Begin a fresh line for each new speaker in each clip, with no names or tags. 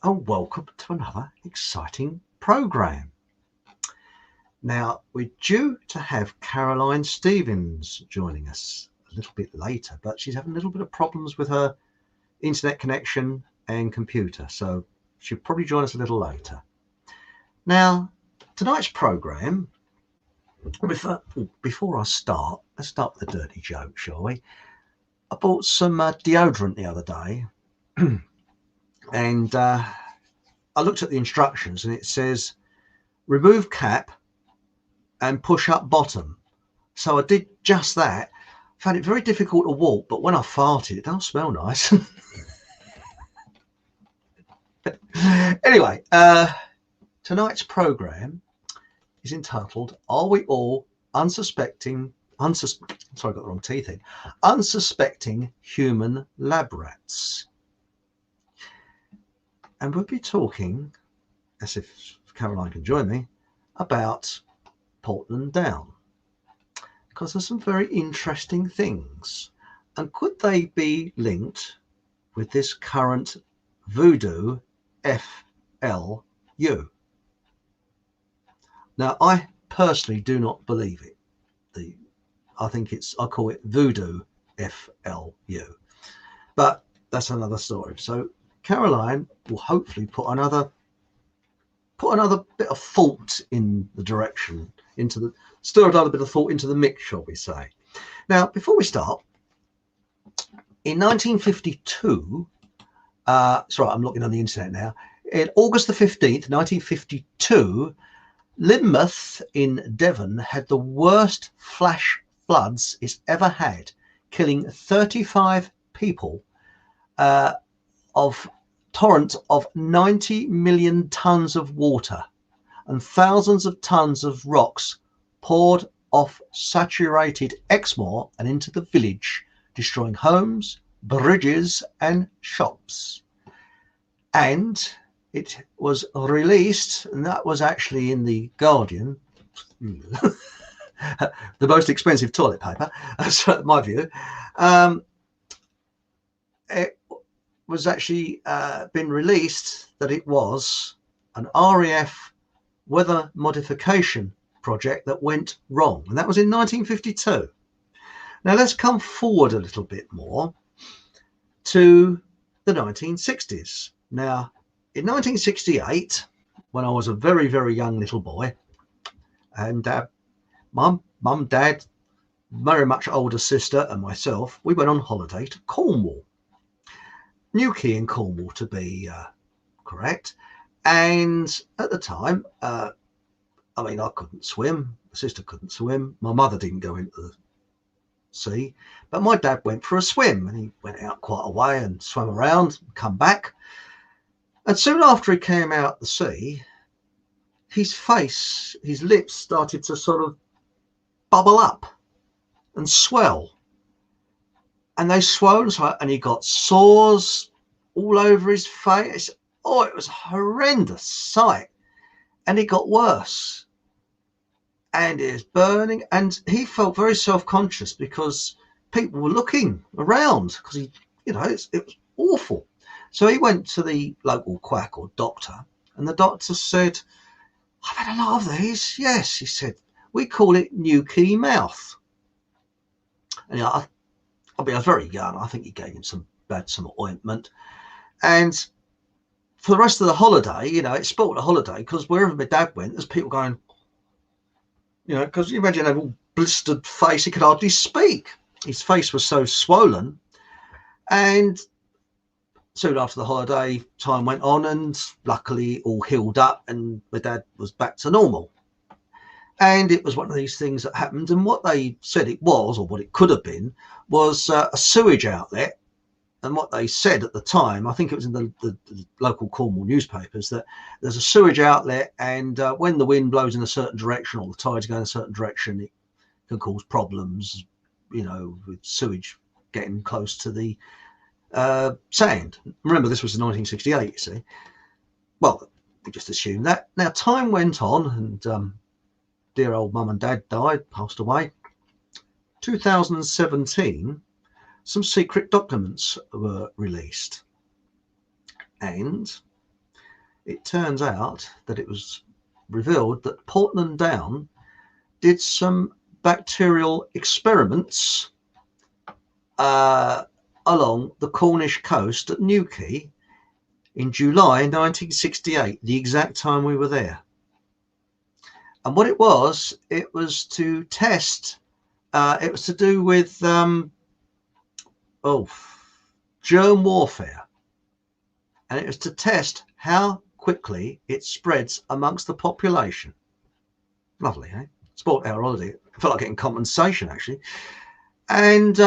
and welcome to another exciting program. Now, we're due to have Caroline Stevens joining us a little bit later, but she's having a little bit of problems with her internet connection and computer, so she'll probably join us a little later. Now, tonight's program, before I start, let's start with a dirty joke, shall we? I bought some deodorant the other day, and I looked at the instructions, and it says remove cap and push up bottom. So I did just that. Found it very difficult to walk, but when I farted, it don't smell nice. Anyway, tonight's program is entitled "Are We All Unsuspecting?" Sorry, I got the wrong teeth in. Unsuspecting human lab rats. And we'll be talking, as if Caroline can join me, about Portland Down, because there's some very interesting things. And could they be linked with this current voodoo FLU? Now, I personally do not believe it. I call it voodoo FLU. But that's another story. So Caroline will hopefully put another bit of thought in the direction, stir another bit of thought into the mix, shall we say. Now, before we start, in 1952, sorry, I'm looking on the internet now. In August the 15th, 1952, Lynmouth in Devon had the worst flash floods it's ever had, killing 35 people of torrent of 90 million tons of water and thousands of tons of rocks poured off saturated Exmoor and into the village, destroying homes, bridges and shops. And it was released, and that was actually in the Guardian, the most expensive toilet paper, that's my view. It was actually been released that it was an RAF weather modification project that went wrong, and that was in 1952. Now let's come forward a little bit more to the 1960s. Now, in 1968, when I was a very, very young little boy, and mum, dad, very much older sister, and myself, we went on holiday to Cornwall. Newquay in Cornwall, to be correct. And at the time, I couldn't swim. My sister couldn't swim. My mother didn't go into the sea. But my dad went for a swim, and he went out quite a way and swam around, come back. And soon after he came out the sea, his lips started to sort of bubble up and swell. And they swelled, and he got sores all over his face. Oh, it was a horrendous sight. And it got worse. And it was burning. And he felt very self-conscious because people were looking around because it was awful. So he went to the local quack or doctor, and the doctor said, "I've had a lot of these." "Yes," he said, "we call it Newquay mouth." And I was very young. I think he gave him some ointment. And for the rest of the holiday, it spoiled the holiday because wherever my dad went, there's people going, because you imagine they have all blistered face, he could hardly speak. His face was so swollen. And soon after the holiday, time went on, and luckily it all healed up, and my dad was back to normal. And it was one of these things that happened. And what they said it was, or what it could have been, was a sewage outlet. And what they said at the time, I think it was in the local Cornwall newspapers, that there's a sewage outlet, and when the wind blows in a certain direction or the tides go in a certain direction, it can cause problems, with sewage getting close to the sand. Remember, this was in 1968, you see. Well, we just assumed that. Now, time went on, and dear old mum and dad died, passed away. 2017, some secret documents were released. And it turns out that it was revealed that Portland Down did some bacterial experiments along the Cornish coast at Newquay in July 1968, the exact time we were there. And what it was to test, it was to do with germ warfare. And it was to test how quickly it spreads amongst the population. Lovely, eh? Sport our holiday. I felt like getting compensation, actually. And,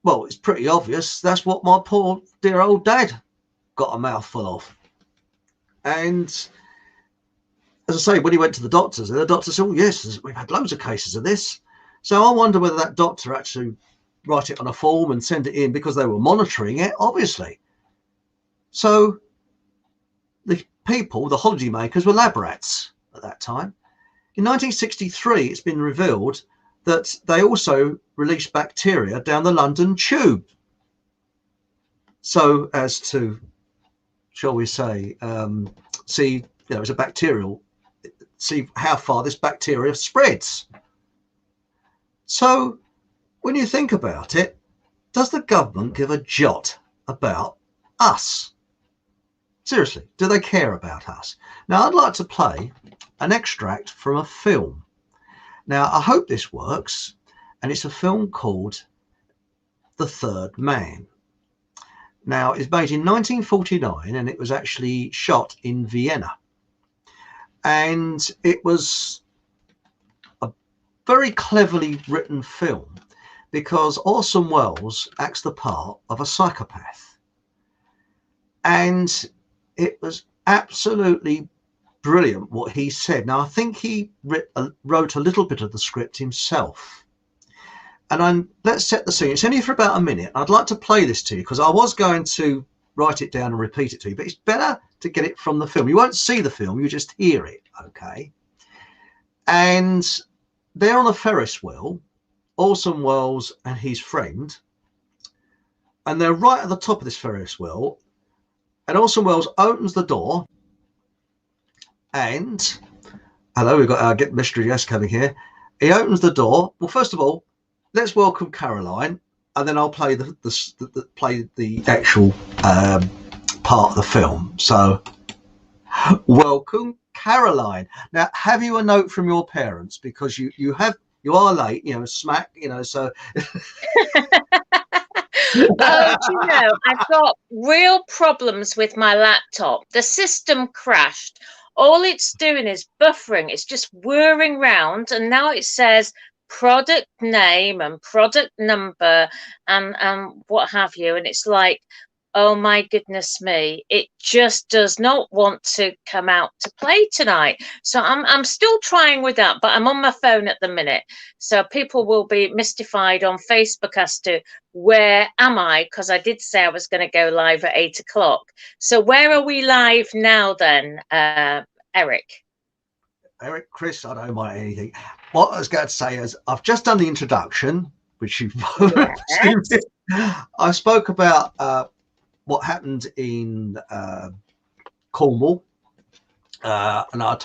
well, it's pretty obvious. That's what my poor dear old dad got a mouthful of. And as I say, when he went to the doctor said, oh, yes, we've had loads of cases of this. So I wonder whether that doctor actually write it on a form and send it in because they were monitoring it, obviously. So the people, the holiday makers, were lab rats at that time. In 1963, it's been revealed that they also released bacteria down the London Tube. So as to, shall we say, see, as a bacterial, see how far this bacteria spreads. So when you think about it, does the government give a jot about us? Seriously, do they care about us? Now, I'd like to play an extract from a film. Now, I hope this works, and it's a film called The Third Man. Now, it's made in 1949, and it was actually shot in Vienna. And it was a very cleverly written film because Orson Welles acts the part of a psychopath. And it was absolutely brilliant what he said. Now, I think he wrote a little bit of the script himself. And let's set the scene. It's only for about a minute. I'd like to play this to you because I was going to write it down and repeat it to you, but it's better to get it from the film. You won't see the film, you just hear it, okay? And they're on a Ferris wheel, Orson Welles and his friend, and they're right at the top of this Ferris wheel, and Orson Welles opens the door, and hello, we've got our Get Mystery Guest coming here. He opens the door. Well, first of all, let's welcome Caroline, and then I'll play the actual part of the film. So, welcome, Caroline. Now, have you a note from your parents because you are late? Smack. So.
Oh, do you know, I've got real problems with my laptop. The system crashed. All it's doing is buffering. It's just whirring round, and now it says product name and product number and what have you. And it's like, oh my goodness me, it just does not want to come out to play tonight. So I'm still trying with that, but I'm on my phone at the minute. So people will be mystified on Facebook as to where am I, because I did say I was going to go live at 8 o'clock. So where are we live now then, Eric?
Eric, Chris, I don't mind anything. What I was going to say is I've just done the introduction, which you've
Yes.
I spoke about what happened in Cornwall, and I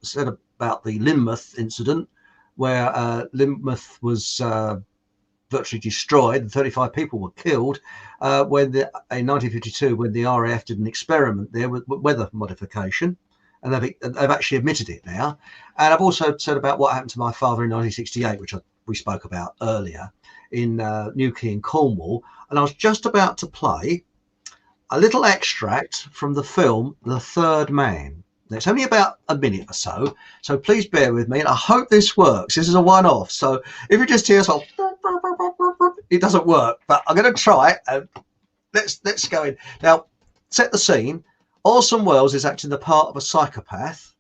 said about the Lynmouth incident, where Lynmouth was virtually destroyed and 35 people were killed in 1952 when the RAF did an experiment there with weather modification, and they've actually admitted it now. And I've also said about what happened to my father in 1968, which we spoke about earlier in Newquay in Cornwall, and I was just about to play a little extract from the film The Third Man. Now, it's only about a minute or so please bear with me, and I hope this works. This is a one-off, so if you just hear sort of, it doesn't work, but I'm going to try it. Let's go in. Now, set the scene. Orson Welles is acting the part of a psychopath,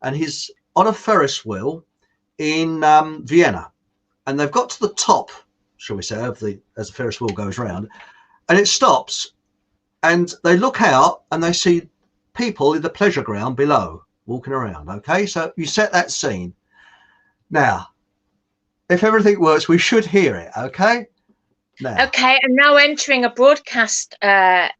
and he's on a Ferris wheel in Vienna, and they've got to the top, shall we say, as the Ferris wheel goes round, and it stops. And they look out and they see people in the pleasure ground below walking around. Okay, so you set that scene. Now, if everything works, we should hear it. Okay. Now.
Okay, I'm now entering a broadcast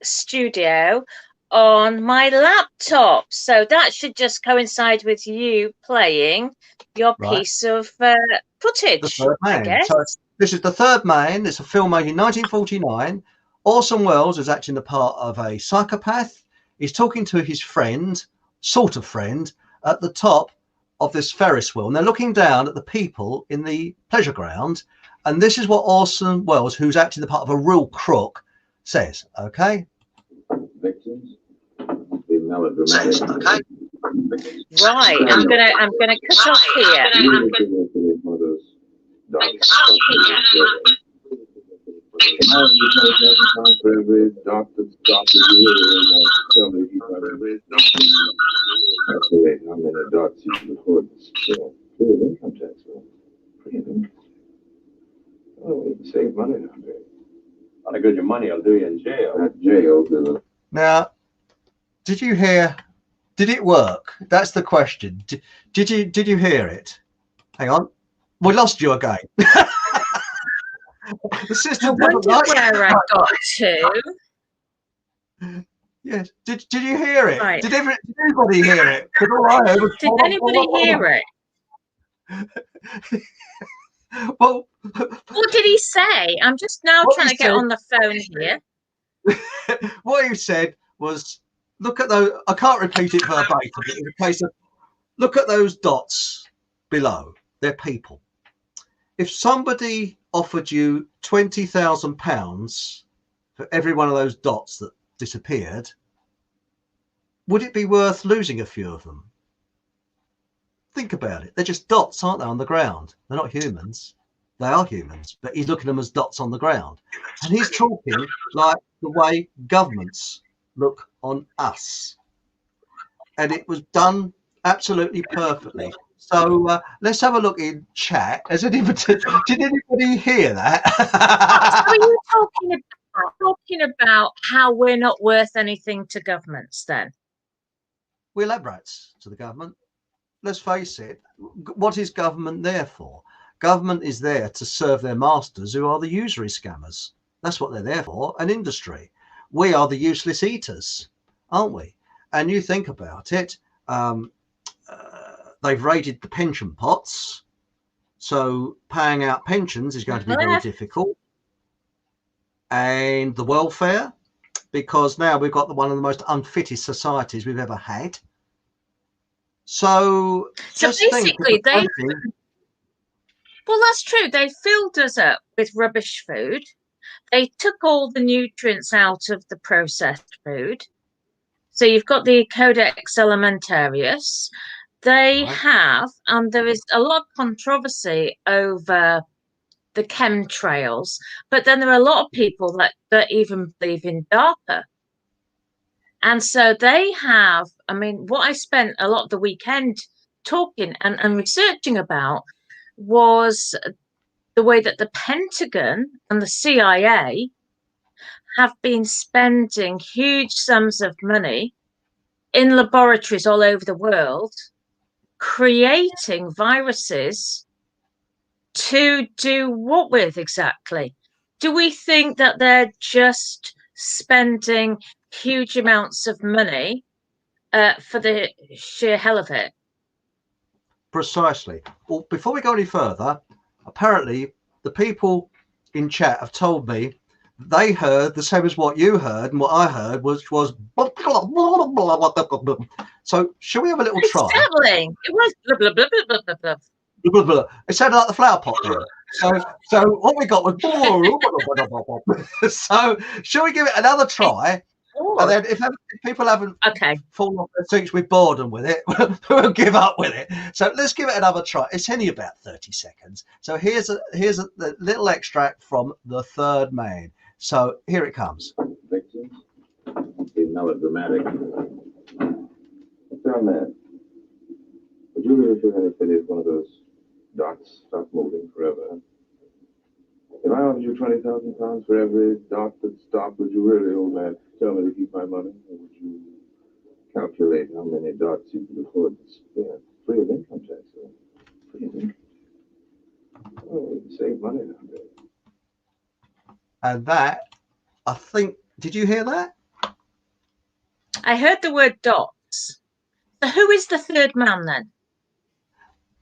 studio on my laptop. So that should just coincide with you playing your
Right.
piece of
The
footage,
Third
I
Man.
guess.
So this is The Third Man. It's a film made in 1949. Orson Welles is acting the part of a psychopath. He's talking to his friend, sort of friend, at the top of this Ferris wheel. And they're looking down at the people in the pleasure ground. And this is what Orson Welles, who's acting the part of a real crook, says. Okay?
Victims, the melodramatic.
Okay.
Right, I'm gonna cut off here.
One of those dogs. For every doctor, tell me if you got every doctor. Calculate how many dots you can afford to free of income tax. Free of income. Oh, we can save money nowadays. A lot of good your money will do you in jail. Not jail.
Now, did you hear? Did it work? That's the question. Did you hear it? Hang on, we lost you again. The system.
I wonder where I got to.
Yes. Did you hear it?
Right.
Did anybody hear it?
Did anybody hear it?
Well,
What did he say? I'm just now trying to get on the phone here.
What he said was, look at those. I can't repeat it verbatim. It was a case of, look at those dots below. They're people. If somebody offered you £20,000 for every one of those dots that disappeared, would it be worth losing a few of them? Think about it. They're just dots, aren't they, on the ground? They're not humans. They are humans, but he's looking at them as dots on the ground. And he's talking like the way governments look on us. And it was done absolutely perfectly. So let's have a look in chat. Did anybody hear that?
So are you talking about how we're not worth anything to governments then?
We're lab rats to the government. Let's face it. What is government there for? Government is there to serve their masters, who are the usury scammers. That's what they're there for, an industry. We are the useless eaters, aren't we? And you think about it, they've raided the pension pots. So paying out pensions is going to be very difficult. And the welfare, because now we've got one of the most unfittest societies we've ever had. So
basically, well, that's true. They filled us up with rubbish food. They took all the nutrients out of the processed food. So you've got the Codex Alimentarius. They have, and there is a lot of controversy over the chemtrails, but then there are a lot of people that even believe in DARPA. And so they have, I mean, what I spent a lot of the weekend talking and researching about was the way that the Pentagon and the CIA have been spending huge sums of money in laboratories all over the world, creating viruses to do what with exactly? Do we think that they're just spending huge amounts of money for the sheer hell of it?
Precisely. Well, before we go any further, apparently the people in chat have told me they heard the same as what you heard and what I heard, which was so shall we have a little try?
It was blah, blah, blah, blah, blah, blah, blah.
Blah, blah. It sounded like the flower pot there. So what we got was so shall we give it another try? And then if people haven't fallen off their seats with boredom with it, we'll give up with it. So let's give it another try. It's only about 30 seconds. So here's a little extract from The Third Man. So here it comes.
Victims, the melodramatic. What's on that? Would you really feel any pity if one of those dots stopped moving forever? If I offered you £20,000 for every dot that stopped, would you really, old man, tell me to keep my money? Or would you calculate how many dots you could afford to spend? Free of income tax, sir. Free of income. Oh, we can save money nowadays.
And that, I think, did you hear that?
I heard the word dots. So who is the third man then?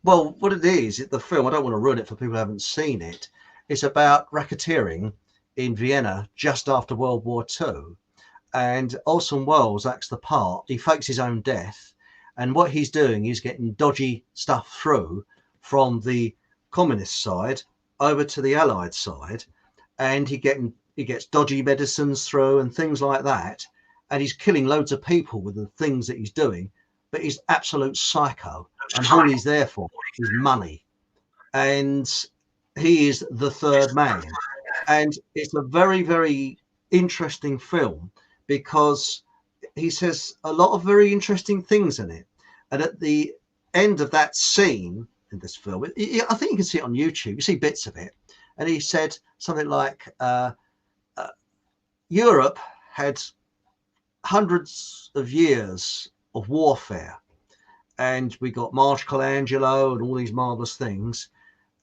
Well, what it is, the film, I don't want to ruin it for people who haven't seen it. It's about racketeering in Vienna just after World War II. And Orson Welles acts the part. He fakes his own death. And what he's doing is getting dodgy stuff through from the communist side over to the Allied side. And he gets dodgy medicines through and things like that. And he's killing loads of people with the things that he's doing. But he's absolute psycho. And all he's there for is money. And he is the third man. And it's a very, very interesting film because he says a lot of very interesting things in it. And at the end of that scene in this film, I think you can see it on YouTube, you see bits of it. And he said something like, Europe had hundreds of years of warfare. And we got Michelangelo and all these marvelous things.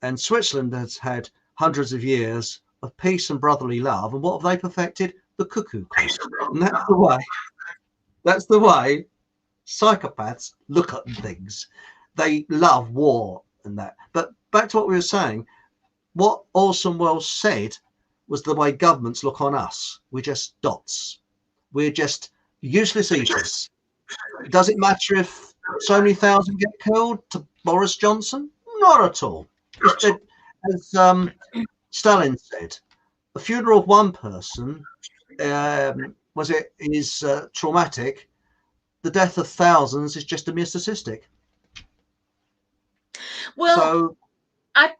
And Switzerland has had hundreds of years of peace and brotherly love. And what have they perfected? The cuckoo clock. And that's the way psychopaths look at things. They love war and that. But back to what we were saying, what Orson Welles said was the way governments look on us. We're just dots. We're just useless eaters. Does it matter if so many thousand get killed to Boris Johnson? Not at all. As Stalin said, the funeral of one person is traumatic. The death of thousands is just a mere statistic.
Well, so, I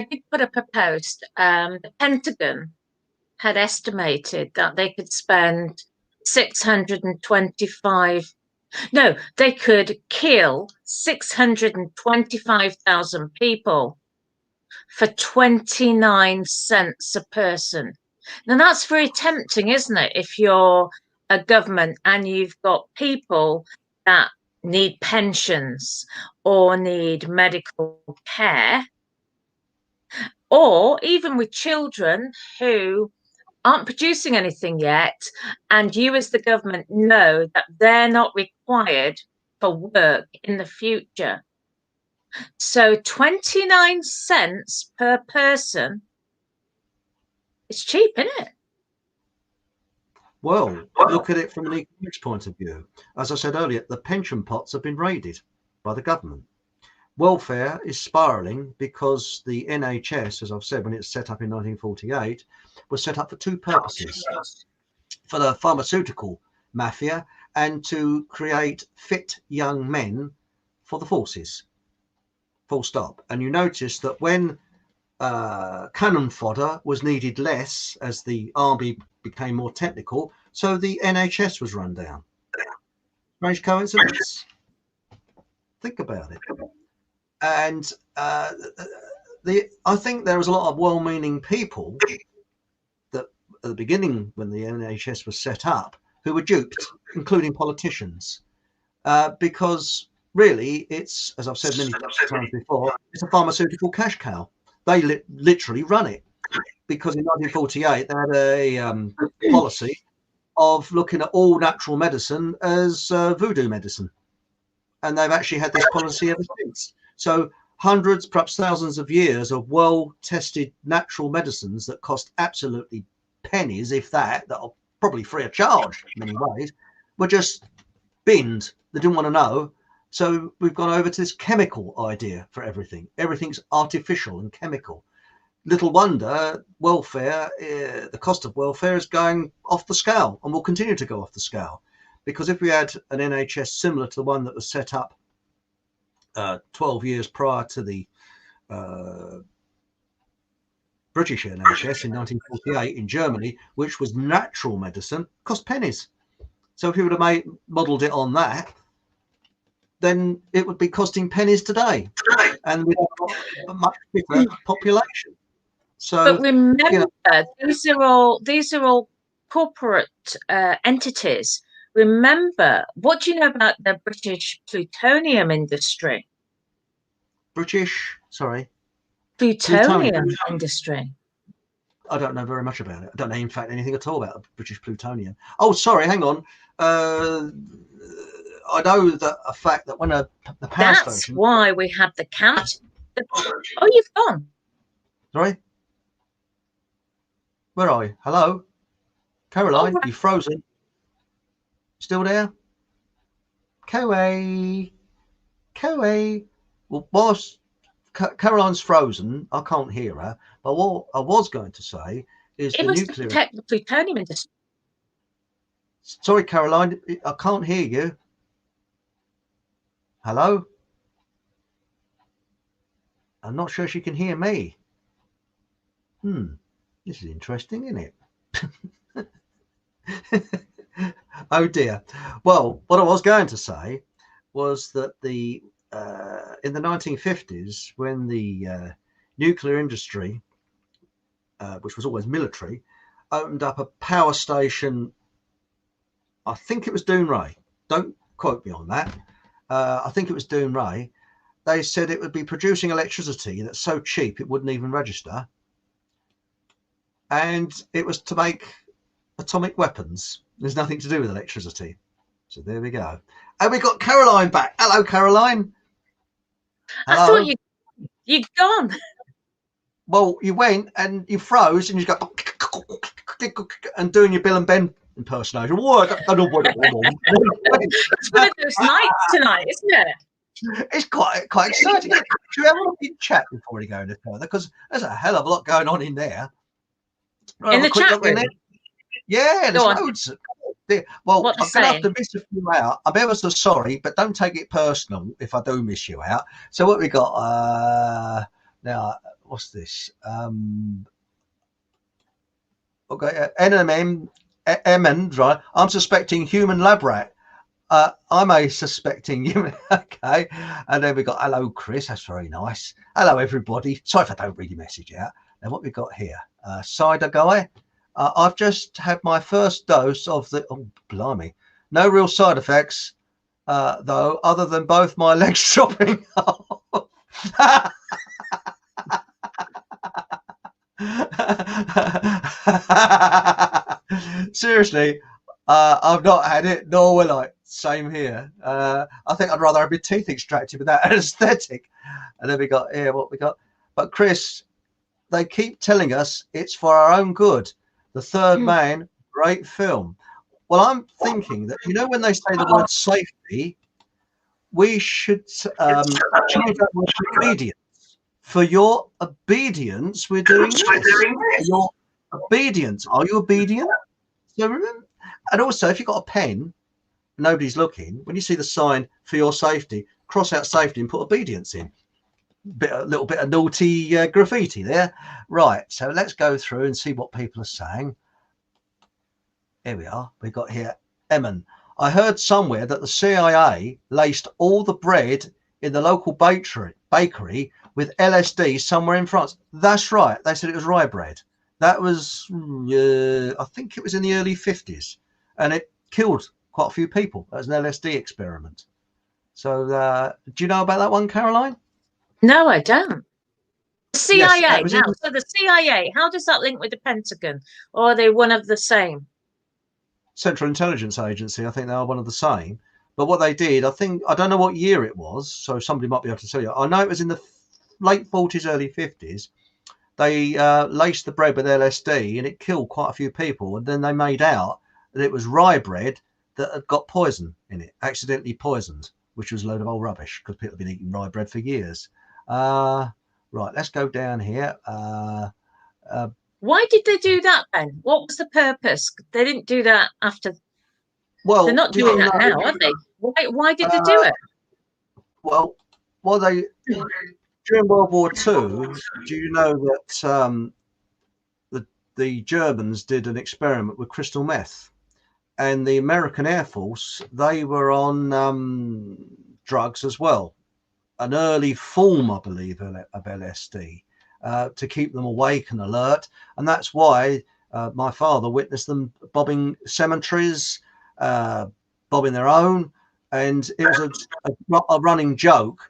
did put up a post. The Pentagon had estimated that they could spend 625. No, they could kill 625,000 people for 29 cents a person. Now that's very tempting, isn't it? If you're a government and you've got people that need pensions or need medical care, or even with children who aren't producing anything yet, and you as the government know that they're not required for work in the future. So 29 cents per person, it's cheap, isn't it?
Well, look at it from an economics point of view. As I said earlier, the pension pots have been raided by the government. Welfare is spiralling because the NHS, as I've said, when it was set up in 1948, was set up for two purposes: for the pharmaceutical mafia and to create fit young men for the forces. Full stop. And you notice that when cannon fodder was needed less as the army became more technical, so the NHS was run down. Strange coincidence? Think about it. And I think there was a lot of well-meaning people that at the beginning, when the NHS was set up, who were duped, including politicians, because really it's, as I've said many times before, it's a pharmaceutical cash cow. They literally run it, because in 1948 they had a policy of looking at all natural medicine as voodoo medicine, and they've actually had this policy ever since. So hundreds, perhaps thousands of years of well-tested natural medicines that cost absolutely pennies, if that are probably free of charge in many ways, were just binned. They didn't want to know. So we've gone over to this chemical idea for everything. Everything's artificial and chemical. Little wonder welfare, the cost of welfare is going off the scale and will continue to go off the scale. Because if we had an NHS similar to the one that was set up 12 years prior to the British NHS in 1948 in Germany, which was natural medicine, cost pennies. So if you would have modelled it on that, then it would be costing pennies today, and with a much bigger population. So,
but remember, these are all corporate entities. Remember, what do you know about the British plutonium industry?
Plutonium
Industry.
I don't know very much about it. I don't know, in fact, anything at all about British plutonium. Oh, sorry, hang on. I know that a fact that when the power
That's
station.
why we had the count. Oh, you've gone.
Sorry? Where are you? Hello? Caroline,
Oh, right.
you frozen? Still there? Coey. Well, whilst Caroline's frozen, I can't hear her. But what I was going to say is
It
the
was
nuclear.
to protect the plutonium industry.
Sorry, Caroline, I can't hear you. Hello? I'm not sure she can hear me. This is interesting, isn't it? Oh dear. Well, what I was going to say was that in the 1950s, when the nuclear industry, which was always military, opened up a power station, I think it was Dounreay. Don't quote me on that. I think it was Dounreay. They said it would be producing electricity that's so cheap it wouldn't even register. And it was to make atomic weapons. There's nothing to do with electricity. So there we go. And we got Caroline back. Hello, Caroline. Hello.
I thought you'd gone.
Well, you went and you froze and you got and doing your Bill and Ben impersonation.
It's one of those nights tonight, isn't it?
It's quite exciting. Should we have a big chat before we go any further? Because there's a hell of a lot going on in there.
In the chat room?
Yeah, there's loads. Well, I'm going to have to miss a few out. I'm ever so sorry, but don't take it personal if I do miss you out. So what we got now? What's this? Okay, NMM, right? I'm suspecting human lab rat. I'm a suspecting human. Okay, and then we got hello, Chris. That's very nice. Hello, everybody. Sorry if I don't read your message out. Now what we got here? Cider guy. I've just had my first dose of the. Oh, blimey! No real side effects, though, other than both my legs chopping off. Seriously, I've not had it, nor will I. Same here. I think I'd rather have my teeth extracted without anesthetic. And then we got here what we got. But Chris, they keep telling us it's for our own good. The Third Man, great film. Well, I'm thinking that, when they say the word safety, we should change that word to obedience. For your obedience, we're doing this. For your obedience. Are you obedient? So remember, and also, if you've got a pen, nobody's looking, when you see the sign for your safety, cross out safety and put obedience in. A little bit of naughty graffiti there. Right, so let's go through and see what people are saying. Here we are. We've got here, Emin. I heard somewhere that the CIA laced all the bread in the local bakery with LSD somewhere in France. That's right. They said it was rye bread. That was, I think it was in the early 50s. And it killed quite a few people. That was an LSD experiment. So do you know about that one, Caroline?
No, I don't. The CIA.
Yes,
So the CIA, how does that link with the Pentagon? Or are they one of the same?
Central Intelligence Agency. I think they are one of the same. But what they did, I don't know what year it was, so somebody might be able to tell you. I know it was in the late 40s, early 50s. They laced the bread with LSD and it killed quite a few people. And then they made out that it was rye bread that had got poison in it, accidentally poisoned, which was a load of old rubbish because people have been eating rye bread for years. Right, let's go down here.
Why did they do that then? What was the purpose? They didn't do that after.
Well,
they're not doing that now, are they? Why did they do it?
Well, during World War II, do you know that the Germans did an experiment with crystal meth? And the American Air Force, they were on drugs as well. An early form, I believe, of LSD to keep them awake and alert. And that's why my father witnessed them bombing cemeteries, bombing their own. And it was a running joke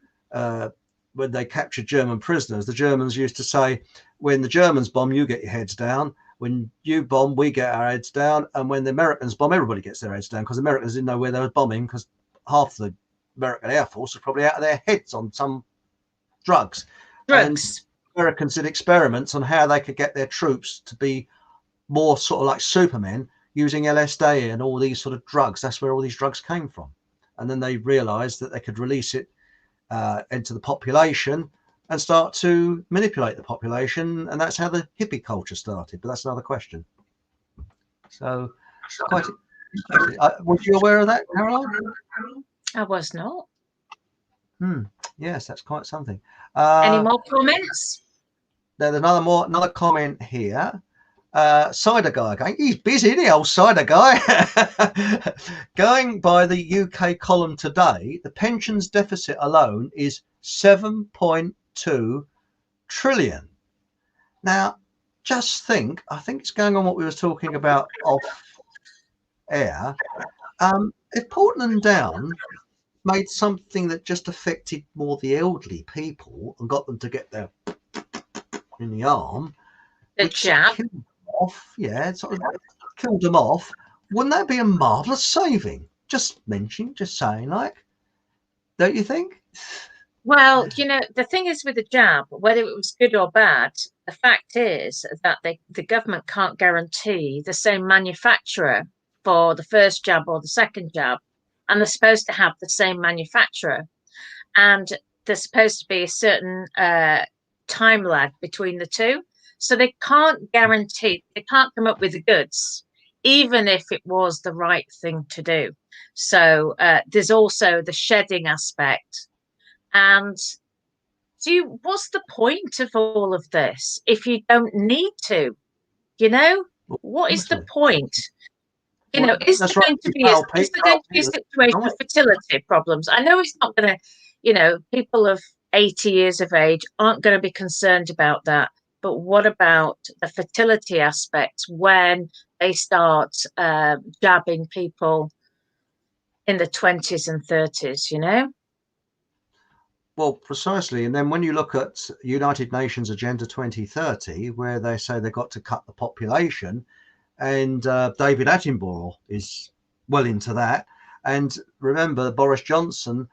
when they captured German prisoners, the Germans used to say, when the Germans bomb, you get your heads down. When you bomb, we get our heads down. And when the Americans bomb, everybody gets their heads down, because the Americans didn't know where they were bombing, because half the American Air Force was probably out of their heads on some drugs. And Americans did experiments on how they could get their troops to be more sort of like Supermen, using LSD and all these sort of drugs. That's where all these drugs came from. And then they realized that they could release it into the population and start to manipulate the population. And that's how the hippie culture started. But that's another question. So quite was you aware of that, Caroline?
I was not.
Yes, that's quite something.
Any more comments?
There's another comment here. Cider guy again. He's busy, isn't he, old cider guy? Going by the UK column today, the pensions deficit alone is 7.2 trillion. Now, just think, I think it's going on what we were talking about off air. If Portland Down made something that just affected more the elderly people and got them to get their in the arm,
the jab
off, yeah, sort of killed them off, wouldn't that be a marvelous saving? Just saying, like, don't you think?
Well, you know, the thing is with the jab, whether it was good or bad, the fact is that the government can't guarantee the same manufacturer for the first jab or the second jab, and they're supposed to have the same manufacturer, and there's supposed to be a certain time lag between the two. So they can't guarantee, they can't come up with the goods, even if it was the right thing to do. So there's also the shedding aspect. And what's the point of all of this if you don't need to? You know, what is the point? You know, is there going to be a situation of fertility problems? I know it's not going to, you know, people of 80 years of age aren't going to be concerned about that. But what about the fertility aspects when they start jabbing people in the 20s and 30s, you know?
Well, precisely. And then when you look at United Nations Agenda 2030, where they say they've got to cut the population, and David Attenborough is well into that. And remember, Boris Johnson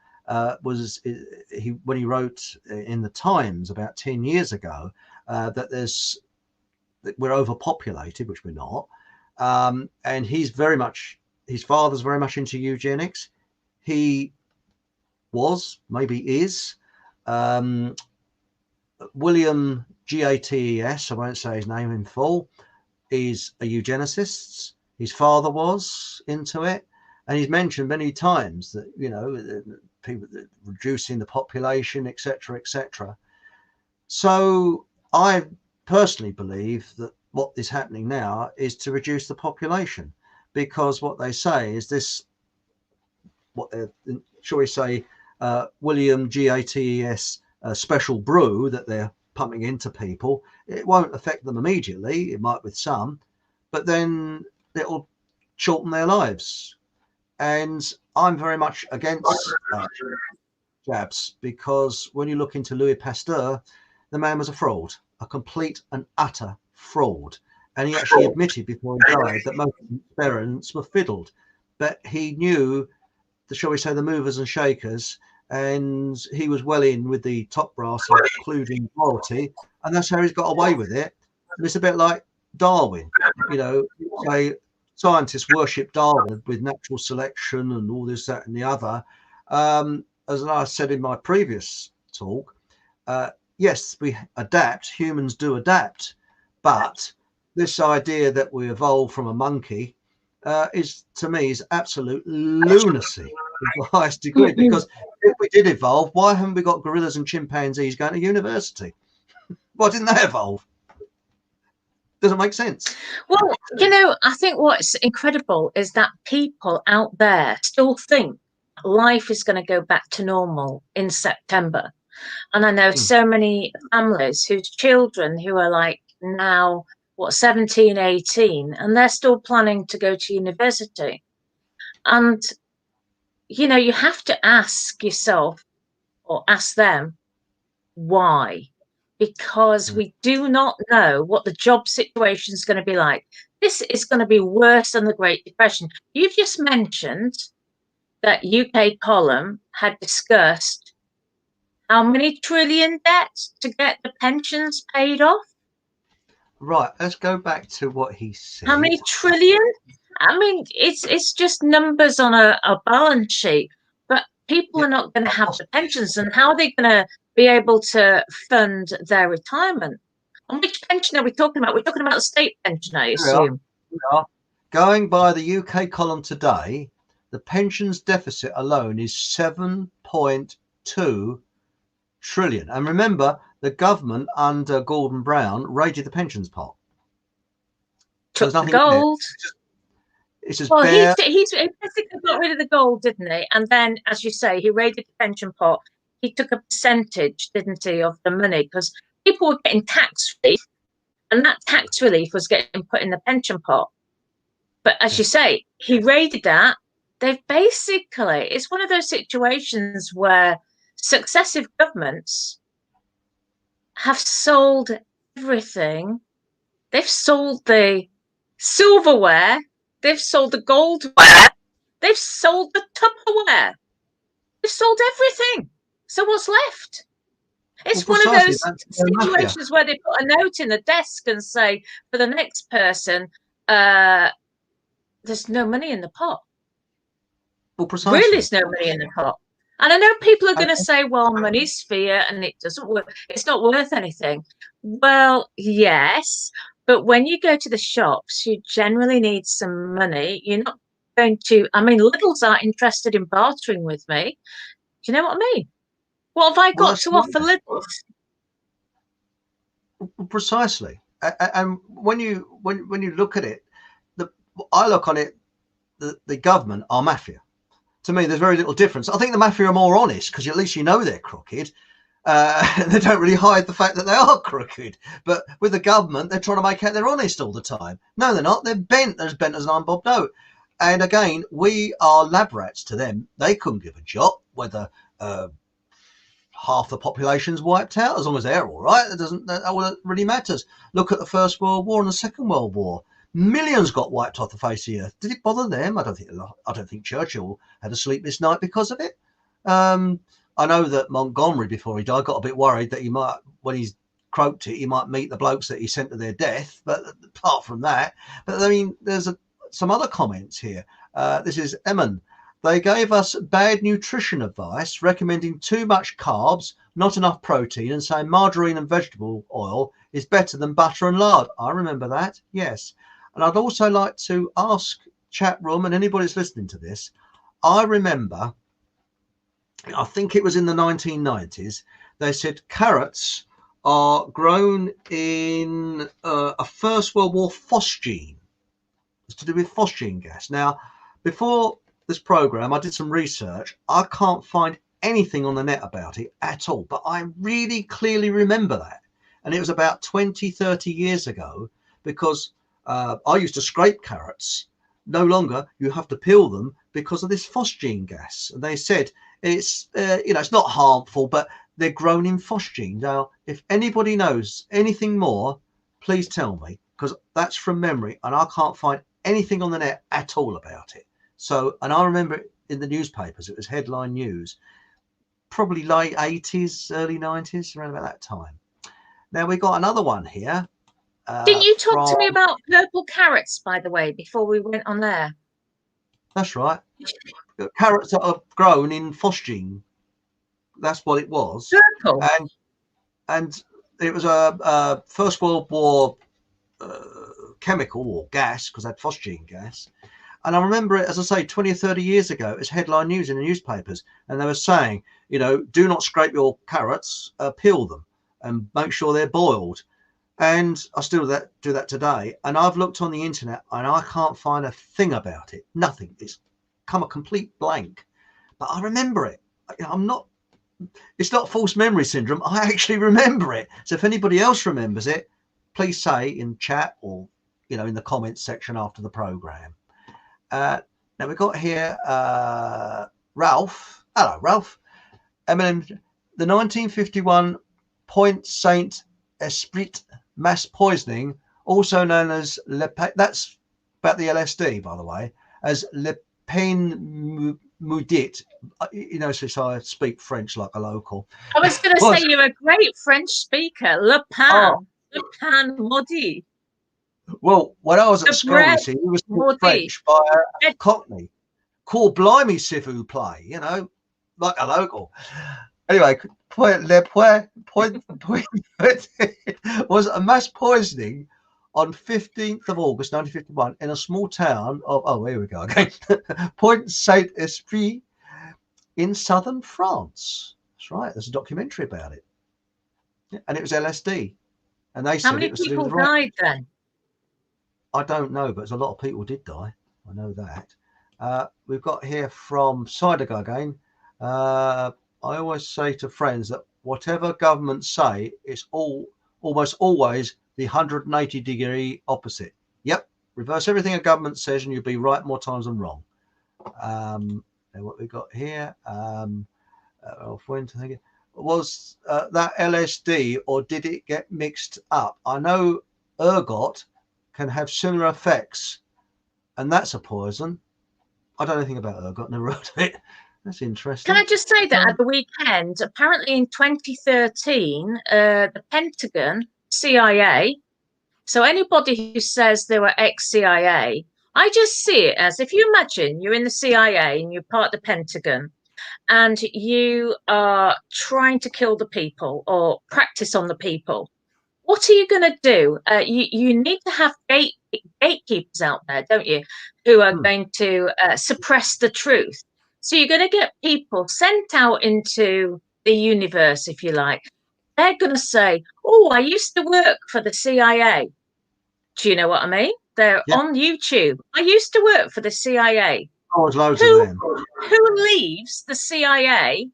when he wrote in the Times about 10 years ago that we're overpopulated, which we're not. And his father's very much into eugenics. He was, maybe is, William Gates, I won't say his name in full, is a eugenicist. His father was into it, and he's mentioned many times that, you know, people reducing the population, etc., etc. So I personally believe that what is happening now is to reduce the population, because what they say is this, shall we say, William Gates special brew that they're pumping into people. It won't affect them immediately. It might with some, but then it'll shorten their lives. And I'm very much against jabs, because when you look into Louis Pasteur, the man was a fraud, a complete and utter fraud. And he actually admitted before he died that most experiments were fiddled, but he knew shall we say, the movers and shakers, and he was well in with the top brass, including royalty, and that's how he's got away with it. And it's a bit like Darwin, you know, say scientists worship Darwin with natural selection and all this, that, and the other. As I said in my previous talk, yes, we adapt, humans do adapt, but this idea that we evolved from a monkey is, to me, is absolute lunacy to the highest degree. Because if we did evolve, why haven't we got gorillas and chimpanzees going to university? Why didn't they evolve? Doesn't make sense.
Well, you know, I think what's incredible is that people out there still think life is going to go back to normal in September. And I know so many families whose children who are like now, 17, 18, and they're still planning to go to university. And, you know, you have to ask yourself or ask them, Why? Because we do not know what the job situation is going to be like. This is going to be worse than the Great Depression. You've just mentioned that UK column had discussed how many trillion debts to get the pensions paid off.
Right, let's go back to what he said.
How many trillion? I mean, it's just numbers on a balance sheet, but people are not going to have the pensions, and how are they going to be able to fund their retirement? And which pension are we talking about? We're talking about the state pension, I assume.
Yeah. Going by the UK column today, the pensions deficit alone is 7.2 trillion. And remember, the government under Gordon Brown raided the pensions pot.
Took the gold.
It's just
well,
bare.
he basically got rid of the gold, didn't he? And then, as you say, he raided the pension pot. He took a percentage, didn't he, of the money, because people were getting tax relief, and that tax relief was getting put in the pension pot. But as you say, he raided that. They've basically, it's one of those situations where successive governments have sold everything. They've sold the silverware. They've sold the goldware. They've sold the Tupperware. They've sold everything. So what's left? It's one of those situations where they put a note in the desk and say, for the next person, there's no money in the pot.
Well, precisely.
Really, there's no money in the pot. And I know people are going to say, well, money's fear and it doesn't work. It's not worth anything. Well, yes. But when you go to the shops, you generally need some money. You're not going to, I mean, Lidl's aren't interested in bartering with me. Do you know what I mean? What have I got to offer Lidl's?
Precisely. And when you look at it, I look on it, the government are mafia. To me, there's very little difference. I think the mafia are more honest because at least you know they're crooked. They don't really hide the fact that they are crooked. But with the government, they're trying to make out they're honest all the time. No, they're not. They're bent as an iron bob note. And again, we are lab rats to them. They couldn't give a jot whether half the population's wiped out. As long as they're all right, that all that really matters. Look at the First World War and the Second World War. Millions got wiped off the face of the earth. Did it bother them? I don't think Churchill had a sleepless night because of it. I know that Montgomery, before he died, got a bit worried that he might, when he's croaked it, he might meet the blokes that he sent to their death. But apart from that, but I mean, there's some other comments here. This is Emin. They gave us bad nutrition advice, recommending too much carbs, not enough protein, and saying margarine and vegetable oil is better than butter and lard. I remember that, yes. And I'd also like to ask chat room and anybody who's listening to this, I remember, I think it was in the 1990s, they said carrots are grown in a First World War phosgene. It's to do with phosgene gas. Now, before this program, I did some research. I can't find anything on the net about it at all, but I really clearly remember that. And it was about 20, 30 years ago, because I used to scrape carrots. No longer, you have to peel them because of this phosgene gas. And they said it's, it's not harmful, but they're grown in phosgene. Now, if anybody knows anything more, please tell me, because that's from memory and I can't find anything on the net at all about it. So, and I remember it in the newspapers, it was headline news, probably late 80s, early 90s, around about that time. Now we got another one here.
Didn't you talk to me about purple carrots, by the way, before we went on there?
That's right. Carrots that are grown in phosgene. That's what it was.
Purple.
And it was a First World War chemical or gas, because they had phosgene gas. And I remember it, as I say, 20 or 30 years ago, it was headline news in the newspapers. And they were saying, do not scrape your carrots, peel them and make sure they're boiled. And I still do that today. And I've looked on the internet and I can't find a thing about it. Nothing. It's come a complete blank. But I remember it. It's not false memory syndrome. I actually remember it. So if anybody else remembers it, please say in chat or, in the comments section after the program. Now we've got here Ralph. Hello, Ralph. I mean, the 1951 Point Saint Esprit mass poisoning, also known as that's about the LSD, by the way, as Le Pen Maudit. You know, since I speak French like a local.
I was going to say you're a great French speaker. Le
Oh,
pain maudit.
well, when I was at
The
school, you
bread
see, we was taught
maudit.
French by a Cockney. Call blimey, s'il vous plaît, you know, like a local. Anyway, point was a mass poisoning on 15th of August 1951 in a small town of, oh, here we go again, Point Saint Esprit in southern France. That's right. There's a documentary about it. And it was LSD. And they said
How many
it was to do
people
with the
died then?
I don't know, but a lot of people did die. I know that. We've got here from Sidegar again. I always say to friends that whatever governments say, it's almost always the 180-degree opposite. Yep, reverse everything a government says and you'll be right more times than wrong. And what we got here, was that LSD, or did it get mixed up? I know ergot can have similar effects, and that's a poison. I don't know anything about ergot, never heard of it. That's interesting.
Can I just say that at the weekend, apparently in 2013, the Pentagon, CIA, so anybody who says they were ex-CIA, I just see it as, if you imagine you're in the CIA and you're part of the Pentagon and you are trying to kill the people or practice on the people, what are you going to do? You need to have gatekeepers out there, don't you, who are going to suppress the truth. So you're going to get people sent out into the universe, if you like. They're going to say, oh, I used to work for the CIA. Do you know what I mean? They're on YouTube. I used to work for the CIA.
Oh, there's loads of them.
Who leaves the CIA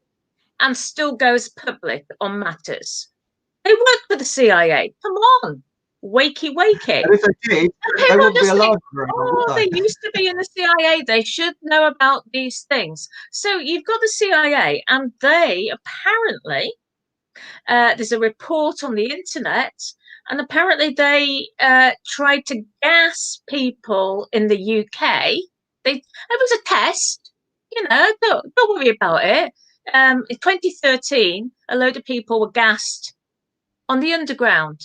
and still goes public on matters? They work for the CIA. Come on, wakey.
And if they did, they wouldn't be allowed
to. They used to be in the CIA. They should know about these things. So you've got the CIA, and they apparently, there's a report on the internet, and apparently they tried to gas people in the UK. It was a test. You know, don't worry about it. In 2013, a load of people were gassed on the underground.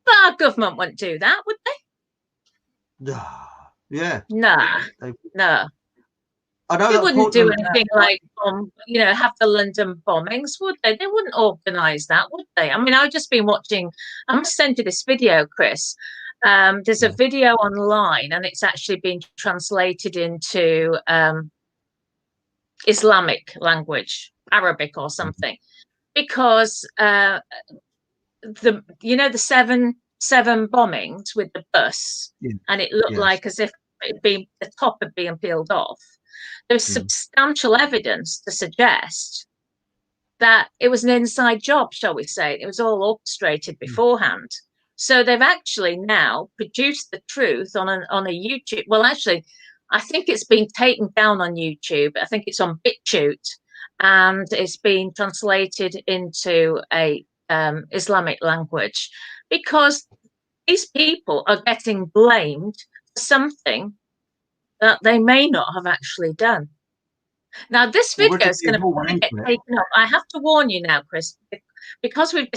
But our government wouldn't do that, would they?
Yeah.
No.
I know
they wouldn't do anything like, have the London bombings, would they? They wouldn't organise that, would they? I mean, I've just been watching, I must send you this video, Chris. There's a video online and it's actually been translated into Islamic language, Arabic or something. Because the seven bombings with the bus, and it looked like as if the top had been peeled off. There's substantial evidence to suggest that it was an inside job, shall we say. It was all orchestrated beforehand. So they've actually now produced the truth on a YouTube. Well, actually, I think it's been taken down on YouTube. I think it's on BitChute. And it's been translated into a Islamic language because these people are getting blamed for something that they may not have actually done. Now, this video is going to get taken up. I have to warn you now, Chris, because we've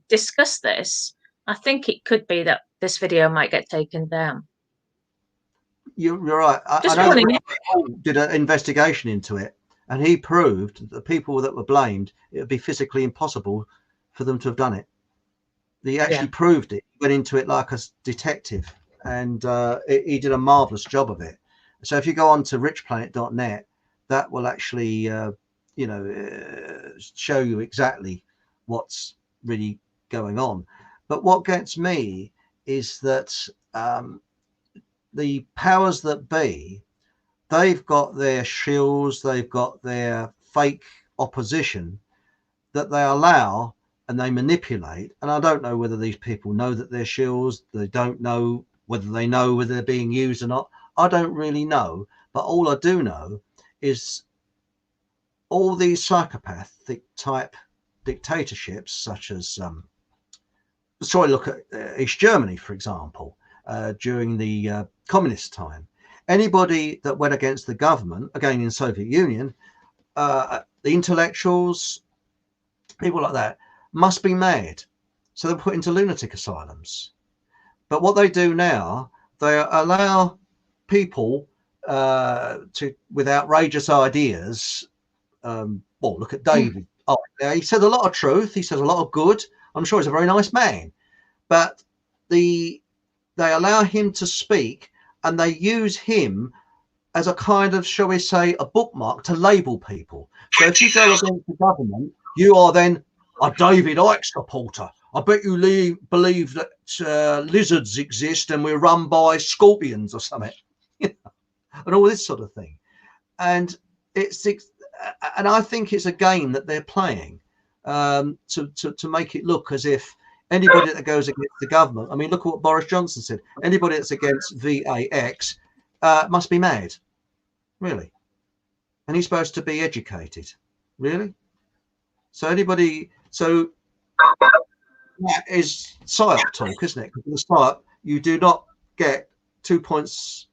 discussed this, I think it could be that this video might get taken down.
You're right. I know that Paul did an investigation into it. And he proved that the people that were blamed, it would be physically impossible for them to have done it. He actually proved it. He went into it like a detective, and he did a marvelous job of it. So if you go on to richplanet.net, that will actually, show you exactly what's really going on. But what gets me is that the powers that be, they've got their shills, they've got their fake opposition that they allow and they manipulate. And I don't know whether these people know that they're shills, they don't know whether they're being used or not. I don't really know. But all I do know is all these psychopathic type dictatorships, such as look at East Germany, for example, during the communist time. Anybody that went against the government, again in Soviet Union, the intellectuals, people like that, must be mad. So they're put into lunatic asylums. But what they do now, they allow people with outrageous ideas. Well, look at David. Oh, he said a lot of truth. He says a lot of good. I'm sure he's a very nice man. But they allow him to speak, and they use him as a kind of, shall we say, a bookmark to label people. So if you go against the government, you are then a David Icke supporter. I bet you believe that lizards exist and we're run by scorpions or something, and all this sort of thing. And I think it's a game that they're playing to make it look as if anybody that goes against the government. I mean, look at what Boris Johnson said. Anybody that's against VAX must be mad, really. And he's supposed to be educated, really. So that is psyop talk, isn't it? Because in the psyop, you do not get 2 points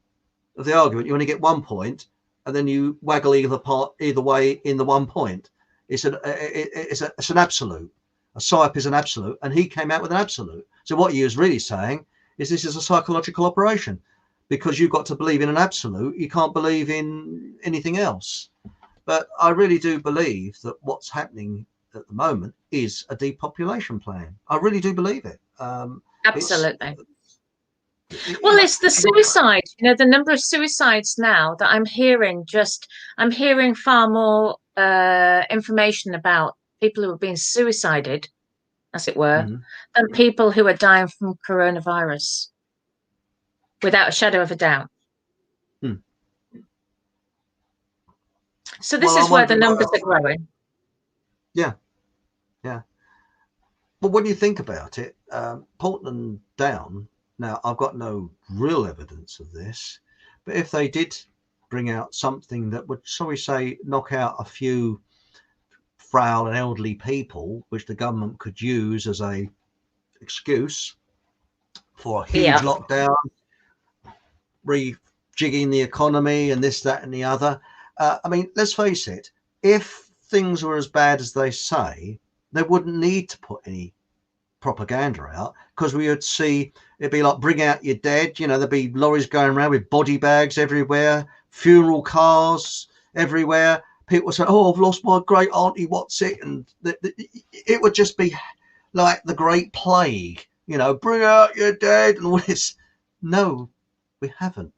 of the argument. You only get 1 point, and then you waggle either way in the 1 point. It's an absolute. A psyop is an absolute, and he came out with an absolute. So what he was really saying is this is a psychological operation, because you've got to believe in an absolute. You can't believe in anything else. But I really do believe that what's happening at the moment is a depopulation plan. I really do believe it.
Absolutely. Well, it's the suicide. You know, the number of suicides now that I'm hearing. I'm hearing far more information about people who have been suicided, as it were, than people who are dying from coronavirus, without a shadow of a doubt. So this is where the numbers are growing.
Yeah. But when you think about it, Portland Down, now I've got no real evidence of this, but if they did bring out something that would, shall we say, knock out a few frail and elderly people, which the government could use as a excuse for a huge lockdown, rejigging the economy and this, that and the other. I mean, let's face it, if things were as bad as they say, they wouldn't need to put any propaganda out, because we would see it'd be like Bring Out Your Dead. You know, there'd be lorries going around with body bags everywhere, funeral cars everywhere. People say, oh, I've lost my great auntie, what's it? And it would just be like the Great Plague, you know, bring out your dead and all this. No, we haven't.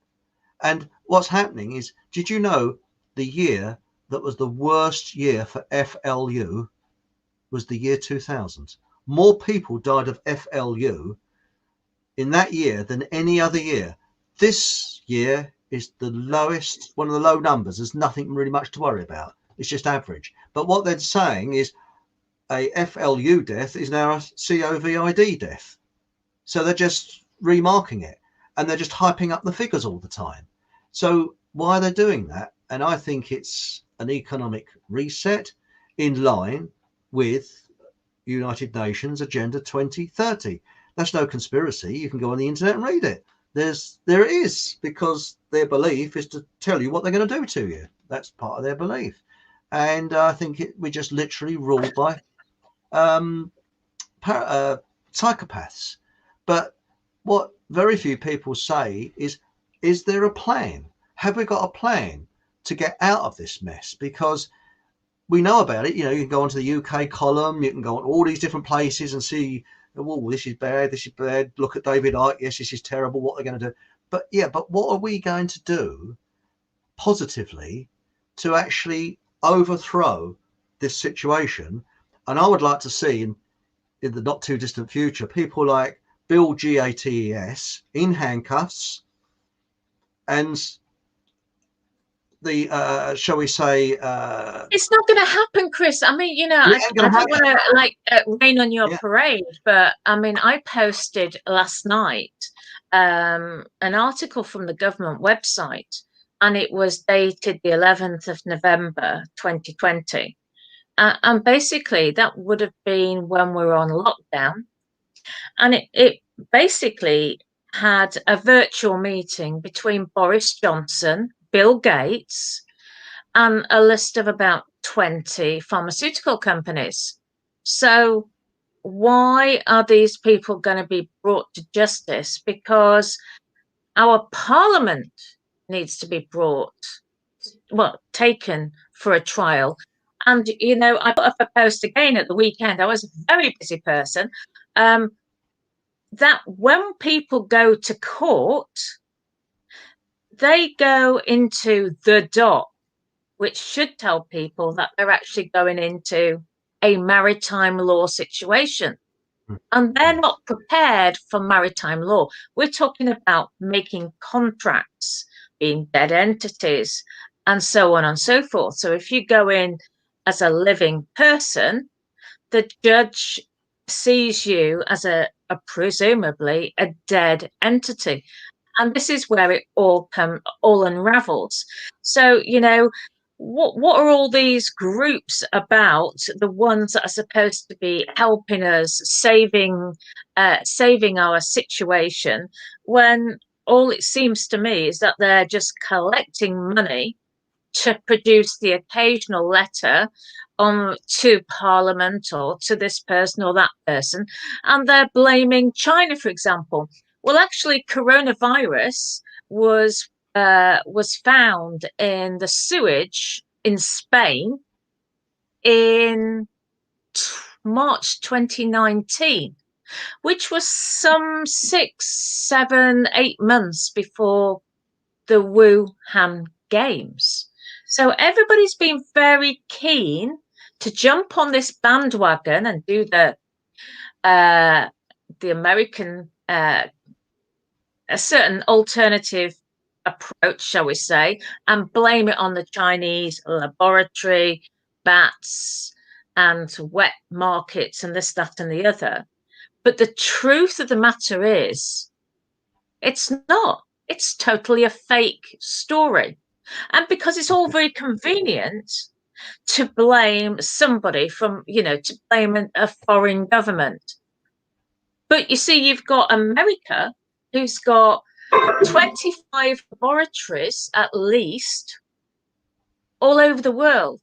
And what's happening is, did you know the year that was the worst year for FLU was the year 2000? More people died of FLU in that year than any other year. This year is the lowest, one of the low numbers. There's nothing really much to worry about. It's just average. But what they're saying is a FLU death is now a COVID death. So they're just remarking it, and they're just hyping up the figures all the time. So why are they doing that? And I think it's an economic reset in line with United Nations Agenda 2030. That's no conspiracy. You can go on the internet and read it. There it is, because their belief is to tell you what they're going to do to you. That's part of their belief. And I think we're just literally ruled by psychopaths. But what very few people say is there a plan? Have we got a plan to get out of this mess? Because we know about it. You know, you can go onto the UK column, you can go on all these different places and see, oh, this is bad, this is bad. Look at David Icke. Yes, this is terrible. What they're going to do. But what are we going to do positively to actually overthrow this situation? And I would like to see in the not too distant future, people like Bill Gates in handcuffs, and the shall we say
it's not going to happen, Chris. I mean, you know, I don't want to rain on your parade, but I mean, I posted last night an article from the government website, and it was dated the 11th of November 2020, And basically, that would have been when we were on lockdown. And it basically had a virtual meeting between Boris Johnson, Bill Gates, and a list of about 20 pharmaceutical companies. So, why are these people going to be brought to justice? Because our parliament needs to be taken for a trial. And, I put up a post again at the weekend. I was a very busy person. That when people go to court, they go into the dock, which should tell people that they're actually going into a maritime law situation. And they're not prepared for maritime law. We're talking about making contracts, being dead entities, and so on and so forth. So if you go in as a living person, the judge sees you as presumably a dead entity. And this is where it all unravels. So, what are all these groups about? The ones that are supposed to be helping us, saving our situation, when all it seems to me is that they're just collecting money to produce the occasional letter to Parliament or to this person or that person, and they're blaming China, for example. Well, actually, coronavirus was found in the sewage in Spain in March 2019, which was some 6, 7, 8 months before the Wuhan Games. So everybody's been very keen to jump on this bandwagon and do the American a certain alternative approach, shall we say, and blame it on the Chinese laboratory, bats, and wet markets, and this, that, and the other. But the truth of the matter is, it's not. It's totally a fake story. And because it's all very convenient to blame somebody to blame a foreign government. But you see, you've got America, who's got 25 laboratories at least all over the world.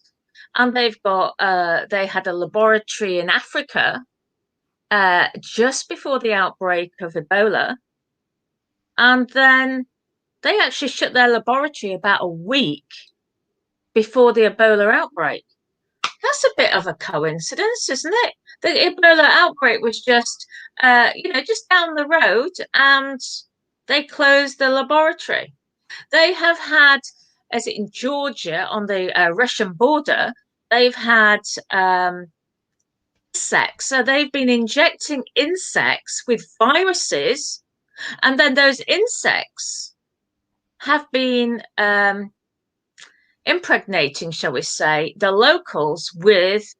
And they've got, they had a laboratory in Africa just before the outbreak of Ebola. And then they actually shut their laboratory about a week before the Ebola outbreak. That's a bit of a coincidence, isn't it? The Ebola outbreak was just down the road, and they closed the laboratory. They have had, as in Georgia on the Russian border, they've had insects. So they've been injecting insects with viruses, and then those insects have been impregnating, shall we say, the locals with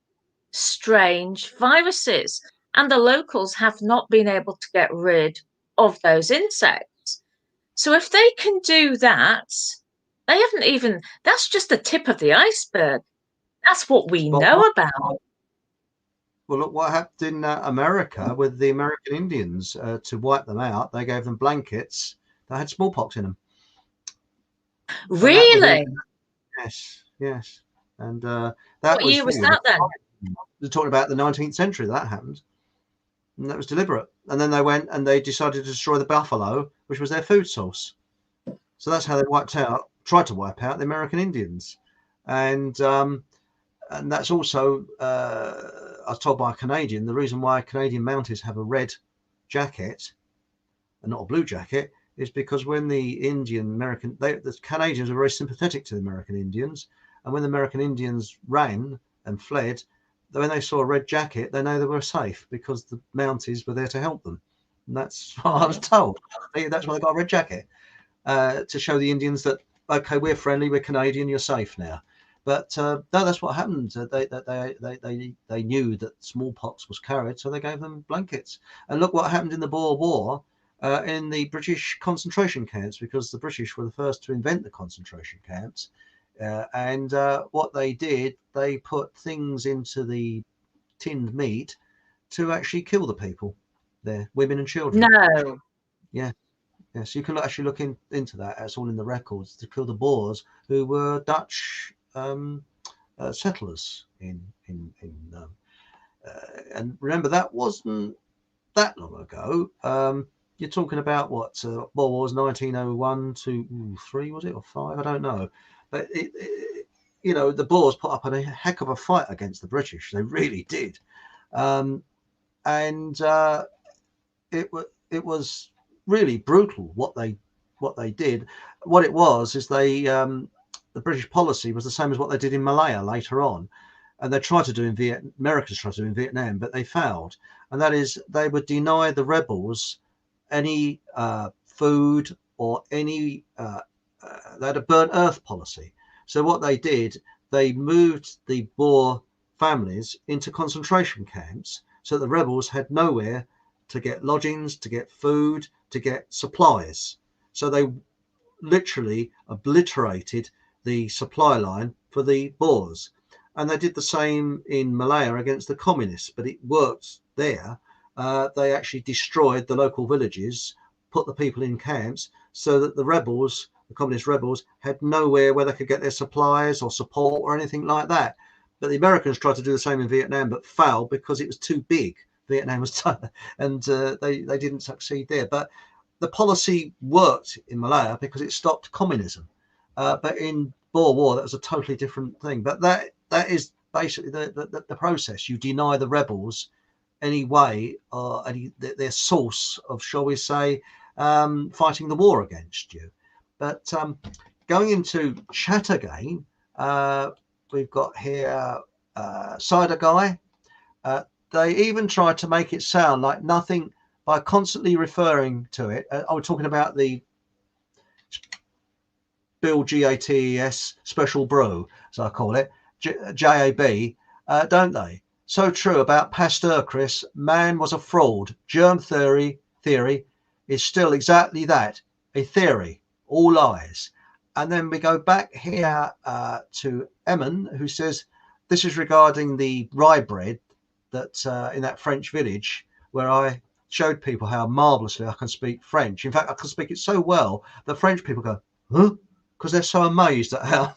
strange viruses. And the locals have not been able to get rid of those insects. So if they can do that, they haven't even, that's just the tip of the iceberg. That's what we know about.
Well, look what happened in America with the American Indians. To wipe them out, they gave them blankets that had smallpox in them.
Really?
Yes. And that
what year was that then?
We're talking about the 19th century that happened. And that was deliberate. And then they went and they decided to destroy the buffalo, which was their food source. So that's how they tried to wipe out the American Indians. And that's also, I was told by a Canadian, the reason why Canadian Mounties have a red jacket and not a blue jacket is because when the the Canadians are very sympathetic to the American Indians. And when the American Indians ran and fled, when they saw a red jacket, they know they were safe because the Mounties were there to help them. And that's what I was told. That's why they got a red jacket, to show the Indians that, okay, we're friendly, we're Canadian, you're safe now. But no, that's what happened. They knew that smallpox was carried, so they gave them blankets. And look what happened in the Boer War, in the British concentration camps, because the British were the first to invent the concentration camps And what they did, they put things into the tinned meat to actually kill the people there, women and children.
No.
Yeah. Yes, you can actually look into that. It's all in the records, to kill the Boers, who were Dutch settlers and remember, that wasn't that long ago. You're talking about what World Wars 1901 to 3, was it, or 5? I don't know, but the Boers put up a heck of a fight against the British. They really did, and it was really brutal what they did. What it was is the British policy was the same as what they did in Malaya later on, and they tried to do in Americans tried to do in Vietnam, but they failed. And that is, they would deny the rebels any food or any. They had a burnt earth policy. So what they did, they moved the Boer families into concentration camps, so the rebels had nowhere to get lodgings, to get food, to get supplies. So they literally obliterated the supply line for the Boers. And they did the same in Malaya against the communists, but it worked there. They actually destroyed the local villages, put the people in camps, so that the rebels, the communist rebels, had nowhere where they could get their supplies or support or anything like that. But the Americans tried to do the same in Vietnam, but failed because it was too big. Vietnam was tiny, and they didn't succeed there. But the policy worked in Malaya because it stopped communism. But in Boer War, that was a totally different thing. But that is basically the process. You deny the rebels any way or their source of, shall we say, fighting the war against you. But going into chat again, we've got here Cider Guy. They even tried to make it sound like nothing by constantly referring to it. I was talking about the Bill GATES special brew, as I call it, JAB, don't they? So true about Pasteur, Chris. Man was a fraud. Germ theory is still exactly that, a theory, all lies. And then we go back here to Emin, who says this is regarding the rye bread that in that French village where I showed people how marvelously I can speak French. In fact, I can speak it so well that French people go, huh? Because they're so amazed at how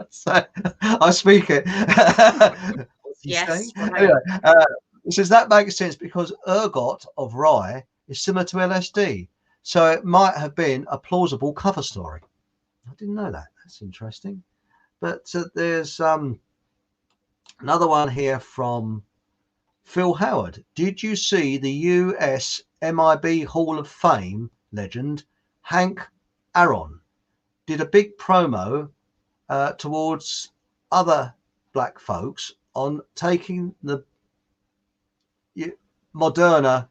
so I speak it. What's he saying?
Right.
Anyway, it says that makes sense because ergot of rye is similar to LSD. So it might have been a plausible cover story. I didn't know that. That's interesting. But there's another one here from Phil Howard. Did you see the US MIB Hall of Fame legend Hank Aaron did a big promo towards other black folks on taking the Moderna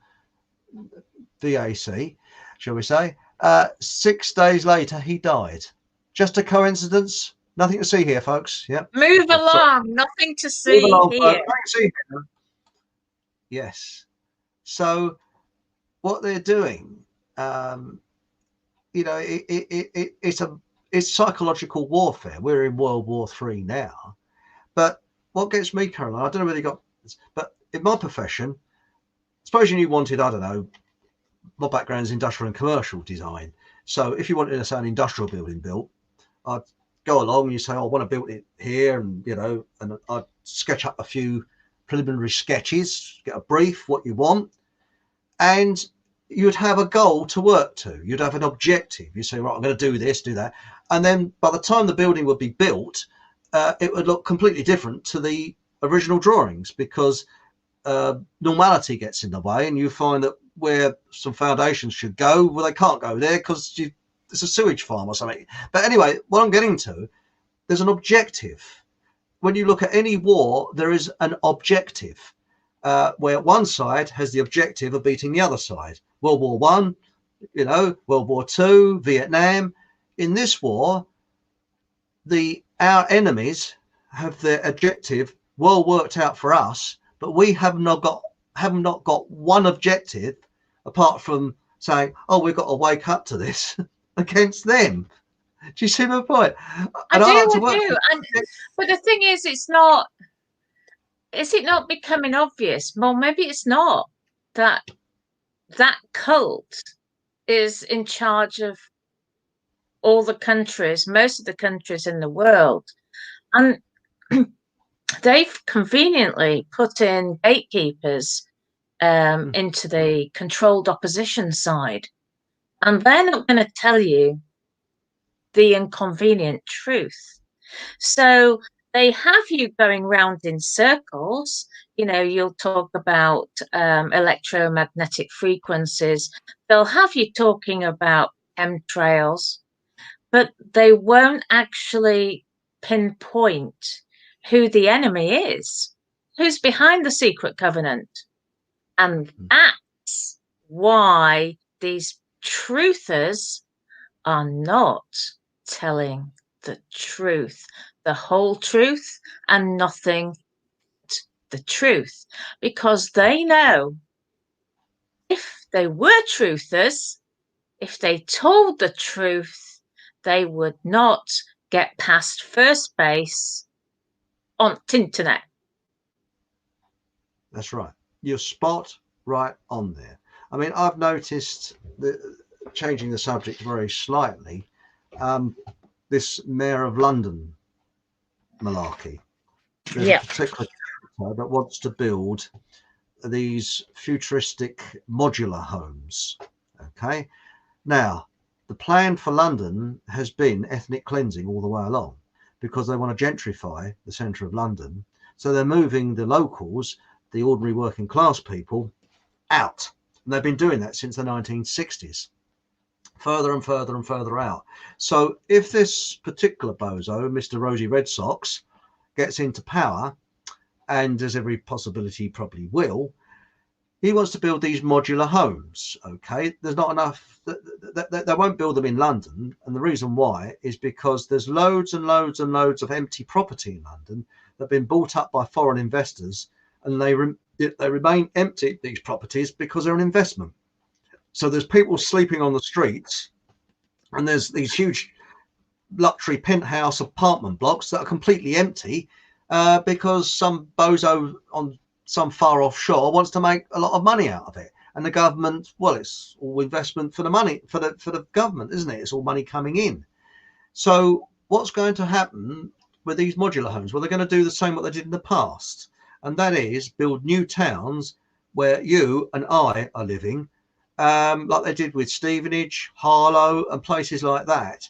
VAC, shall we say. 6 days later, he died. Just a coincidence? Nothing to see here, folks. Yep.
Move along. Nothing to see
Move along,
here.
folks. Nothing to see here. Yes. So what they're doing, it's psychological warfare. We're in World War III now. But what gets me, Caroline, I don't know whether you got this, but in my profession, supposing you wanted, I don't know, my background is industrial and commercial design. So if you wanted an industrial building built, I'd go along and you say, oh, I want to build it here, and and I'd sketch up a few preliminary sketches, get a brief, what you want, and you'd have a goal to work to. You'd have an objective. You say, right, I'm going to do this, do that. And then by the time the building would be built, it would look completely different to the original drawings because normality gets in the way, and you find that where some foundations should go, well, they can't go there because it's a sewage farm or something. But anyway, what I'm getting to, there's an objective. When you look at any war, there is an objective. Where one side has the objective of beating the other side. World War One, World War Two, Vietnam. In this war, our enemies have their objective well worked out for us, but we have not got one objective apart from saying, oh, we've got to wake up to this against them. Do you see my point?
I do,
like to
I
work.
do. But the thing is, it's not. Is it not becoming obvious? Well, maybe it's not that cult is in charge of all the countries, most of the countries in the world, and they've conveniently put in gatekeepers into the controlled opposition side, and they're not going to tell you the inconvenient truth. So they have you going round in circles. You know, you'll talk about electromagnetic frequencies. They'll have you talking about chemtrails, but they won't actually pinpoint who the enemy is, who's behind the secret covenant. And that's why these truthers are not telling the truth, the whole truth, and nothing but the truth, because they know if they were truthers, if they told the truth, they would not get past first base on the internet.
That's right. You're spot right on there. I mean, I've noticed changing the subject very slightly, this Mayor of London malarkey. There's a particular character that wants to build these futuristic modular homes. Okay. Now, the plan for London has been ethnic cleansing all the way along, because they want to gentrify the centre of London. So they're moving the locals, the ordinary working class people, out. And they've been doing that since the 1960s, further and further and further out. So if this particular bozo, Mr. Rosie Red Sox, gets into power, and there's every possibility he probably will, he wants to build these modular homes. Okay, there's not enough. They won't build them in London, and the reason why is because there's loads and loads and loads of empty property in London that have been bought up by foreign investors, and they remain empty, these properties, because they're an investment. So there's people sleeping on the streets, and there's these huge luxury penthouse apartment blocks that are completely empty because some bozo on some far offshore wants to make a lot of money out of it. And the government, well, it's all investment for the money, for the government, isn't it? It's all money coming in. So what's going to happen with these modular homes? Well, they're going to do the same what they did in the past, and that is build new towns where you and I are living, like they did with Stevenage, Harlow, and places like that.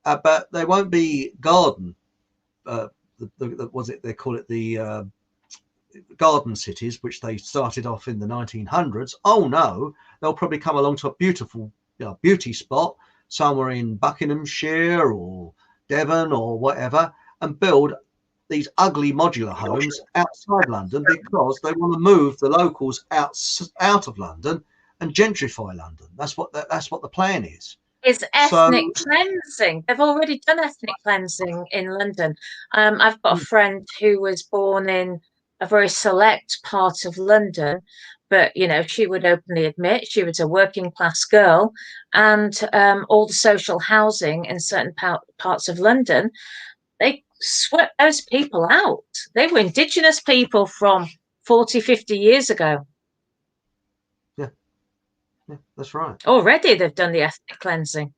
But they won't be garden. They call it the garden cities, which they started off in the 1900s. Oh no, they'll probably come along to a beautiful beauty spot somewhere in Buckinghamshire or Devon or whatever, and build these ugly modular homes outside London, because they want to move the locals out of London and gentrify London. That's what the plan is.
It's ethnic cleansing. They've already done ethnic cleansing in London. I've got a friend who was born in a very select part of London, but she would openly admit she was a working class girl, and all the social housing in certain parts of London, they swept those people out. They were indigenous people from 40, 50 years ago.
Yeah, that's right.
Already they've done the ethnic cleansing.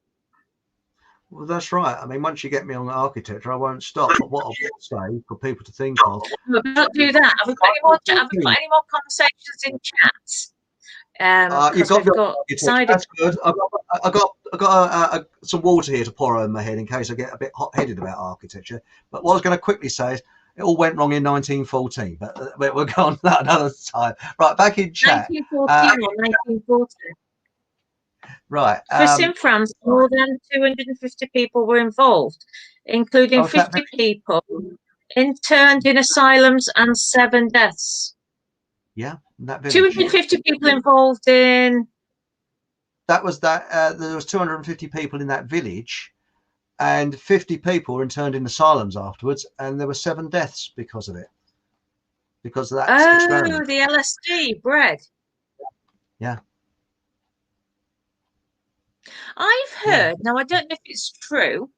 Well, that's right. I mean, once you get me on architecture, I won't stop. But what I will say for people to think of,
don't do that. Have we got any more conversations in chats?
You've got that's good. I got some water here to pour over my head in case I get a bit hot-headed about architecture. But what I was going to quickly say is it all went wrong in 1914, but we'll go on to that another time. Right, back in chat.
1914 or 1940?
Right.
First in France, more than 250 people were involved, including 50 people interned in asylums and 7 deaths.
Yeah, that village.
250 people involved in.
That was that. There was 250 people in that village, and 50 people were interned in asylums afterwards, and there were 7 deaths because of it. Because of that experiment.
The LSD bread.
Yeah.
I've heard, now I don't know if it's true,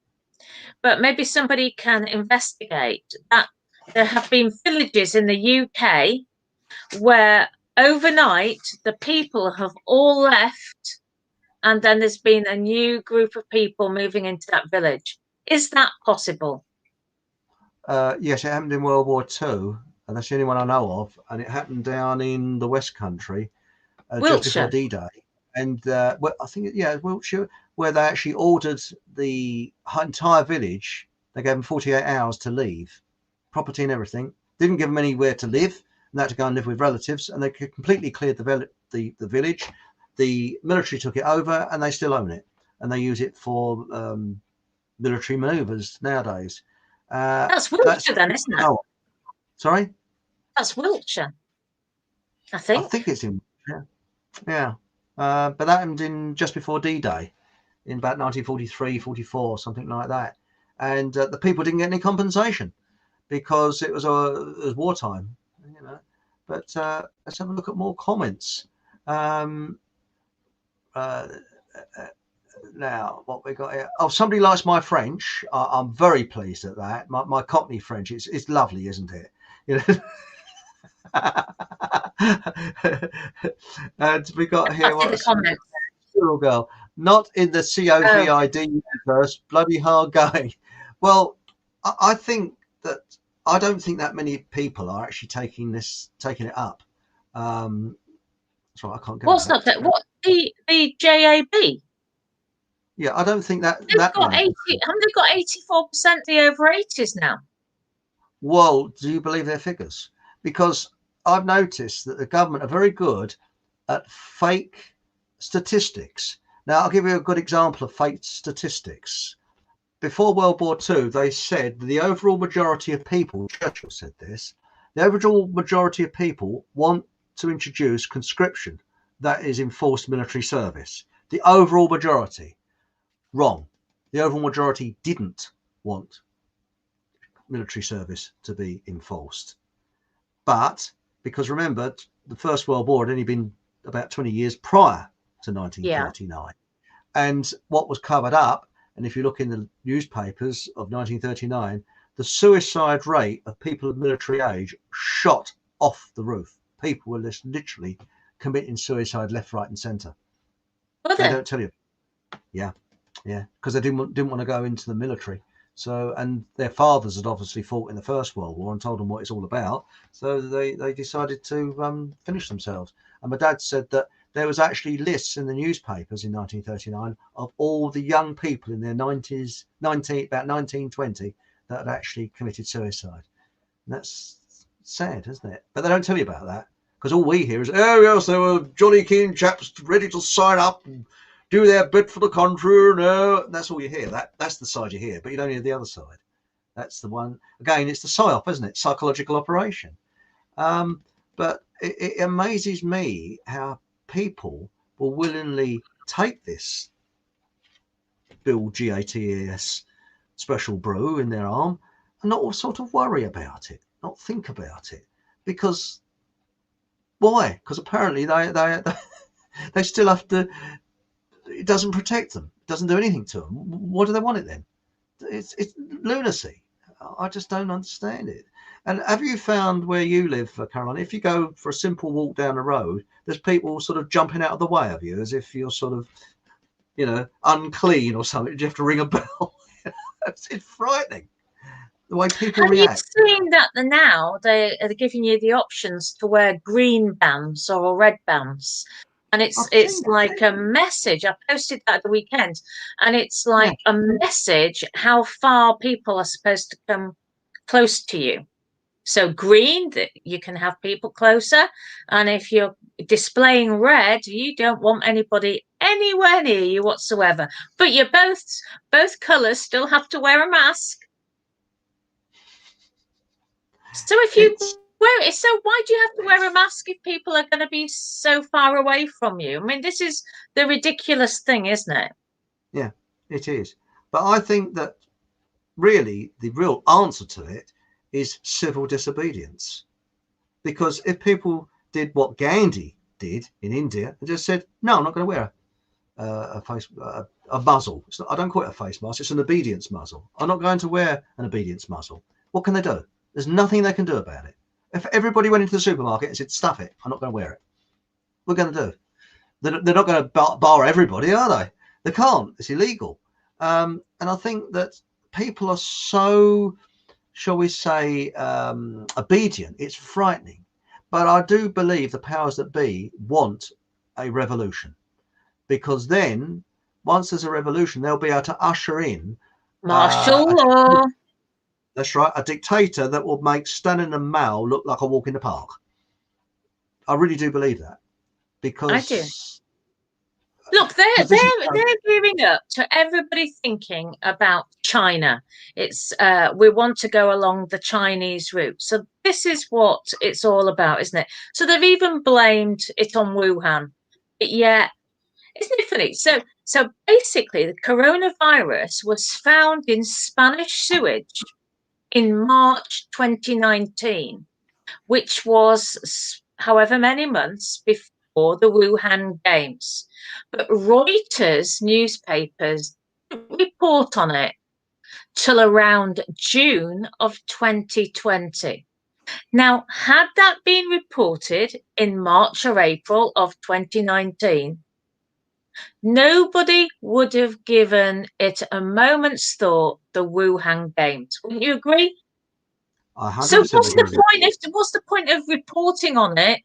but maybe somebody can investigate that. There have been villages in the UK where overnight the people have all left, and then there's been a new group of people moving into that village. Is that possible?
Yes, it happened in World War II, and that's the only one I know of. And it happened down in the West Country just before
Wiltshire.
D-Day. And well, I think, yeah, Wiltshire, where they actually ordered the entire village. They gave them 48 hours to leave, property and everything. Didn't give them anywhere to live, and they had to go and live with relatives. And they completely cleared the village. The military took it over, and they still own it, and they use it for military manoeuvres nowadays.
That's Wiltshire, then, isn't it?
Sorry?
That's Wiltshire, I
I
think.
think it's in, yeah. But that happened in just before D-Day, in about 1943, 44, something like that. And the people didn't get any compensation because it was wartime, you know. But let's have a look at more comments. Now, what we got here? Oh, somebody likes my French. I'm very pleased at that. My Cockney French, it's lovely, isn't it? You know. And we got here. What's
comment?
Little girl, not in the COVID universe. Bloody hard going. Well, I think that I don't think that many people are actually taking it up. That's right. I can't get.
What's not that? What the JAB?
Yeah, I don't think that
They've
that
got
many.
80. Haven't they got 84% the over 80s now?
Well, do you believe their figures? Because I've noticed that the government are very good at fake statistics. Now, I'll give you a good example of fake statistics. Before World War II, they said the overall majority of people, Churchill said this, the overall majority of people want to introduce conscription, that is enforced military service. The overall majority. Wrong. The overall majority didn't want military service to be enforced. But because remember, the First World War had only been about 20 years prior to 1939. Yeah. And what was covered up, and if you look in the newspapers of 1939, the suicide rate of people of military age shot off the roof. People were literally committing suicide left, right, and centre. They don't tell you. Yeah, because they didn't want to go into the military. So, and their fathers had obviously fought in the First World War and told them what it's all about. So they decided to finish themselves. And my dad said that there was actually lists in the newspapers in 1939 of all the young people in their 90s, about 1920, that had actually committed suicide. And that's sad, isn't it? But they don't tell you about that, because all we hear is, oh yes, there were jolly keen chaps ready to sign up and do their bit for the country. No, that's all you hear. That's the side you hear, but you don't hear the other side. That's the one. Again, it's the psyop, isn't it? Psychological operation. But it amazes me how people will willingly take this Bill GATS special brew in their arm and not sort of worry about it, not think about it. Because why? Because apparently they still have to. It doesn't protect them. It doesn't do anything to them. What do they want it then? It's lunacy. I just don't understand it. And have you found where you live, Caroline, if you go for a simple walk down the road, there's people sort of jumping out of the way of you as if you're sort of, you know, unclean or something? You have to ring a bell. It's frightening the way people react.
Have you seen that now they're giving you the options to wear green bands or red bands? And it's like a message. I posted that at the weekend, and it's like a message how far people are supposed to come close to you. So green, that you can have people closer, and if you're displaying red, you don't want anybody anywhere near you whatsoever. But you both colours still have to wear a mask. So if you wear it, so why do you have to wear a mask if people are going to be so far away from you? I mean, this is the ridiculous thing, isn't it?
Yeah, it is. But I think that really the real answer to it is civil disobedience. Because if people did what Gandhi did in India and just said, no, I'm not going to wear a muzzle. I don't call it a face mask. It's an obedience muzzle. I'm not going to wear an obedience muzzle. What can they do? There's nothing they can do about it. If everybody went into the supermarket and said, stuff it, I'm not going to wear it. What are we going to do? They're not going to bar everybody, are they? They can't. It's illegal. And I think that people are so, shall we say, obedient. It's frightening. But I do believe the powers that be want a revolution, because then once there's a revolution, they'll be able to usher in
martial law.
That's right, a dictator that will make Stalin and Mao look like a walk in the park. I really do believe that, because
I do. Look, they're gearing up to everybody thinking about China. It's we want to go along the Chinese route. So this is what it's all about, isn't it? So they've even blamed it on Wuhan. But yeah, isn't it funny? So basically, the coronavirus was found in Spanish sewage in March 2019, which was however many months before the Wuhan Games. But Reuters newspapers didn't report on it till around June of 2020. Now, had that been reported in March or April of 2019, nobody would have given it a moment's thought, the Wuhan Games. Wouldn't you agree? So what's the point of reporting on it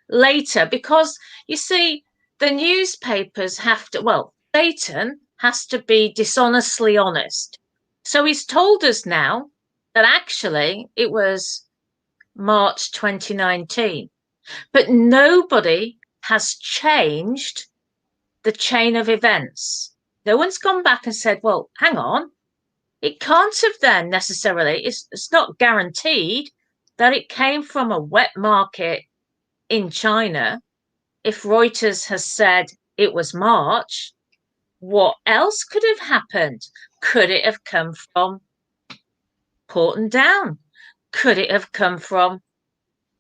later? Because you see, the newspapers have to, well, Satan has to be dishonestly honest. So he's told us now that actually it was March 2019, but nobody has changed the chain of events. No one's gone back and said, well, hang on, it can't have then necessarily, it's not guaranteed that it came from a wet market in China. If Reuters has said it was March, what else could have happened? Could it have come from Porton Down? Could it have come from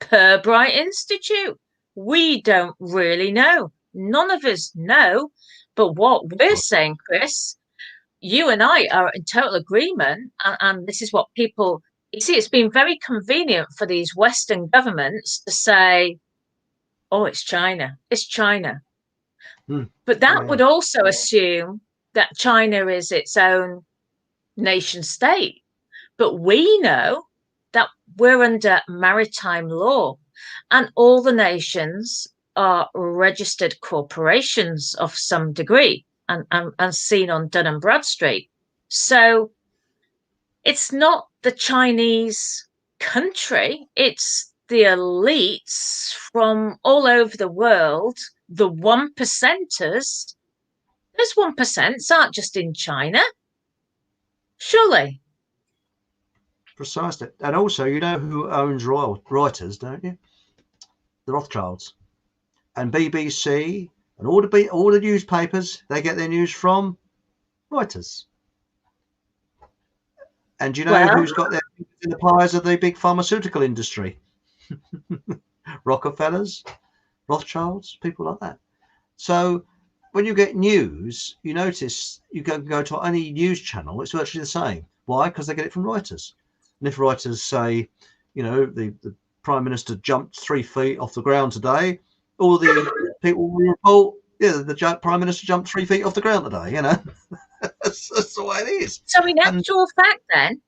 Pirbright Institute? We don't really know. None of us know. But what we're saying, Chris, you and I are in total agreement, and this is what people, you see, it's been very convenient for these Western governments to say, oh, it's China. But that would also assume that China is its own nation state. But we know that we're under maritime law, and all the nations are registered corporations of some degree and seen on Dun & Bradstreet. So it's not the Chinese country, it's the elites from all over the world, the 1%ers. Those 1% aren't just in China, surely.
Precisely. And also, you know who owns Reuters, don't you? The Rothschilds. And BBC and all the newspapers, they get their news from Reuters. And do you know who's got their fingers in the pies of the big pharmaceutical industry? Rockefellers, Rothschilds, people like that. So when you get news, you notice you go to any news channel, it's virtually the same. Why? Because they get it from Reuters. And if Reuters say, you know, the Prime Minister jumped 3 feet off the ground today, all the people will report, yeah, the Prime Minister jumped 3 feet off the ground today, you know. that's the way it is.
So in actual fact then,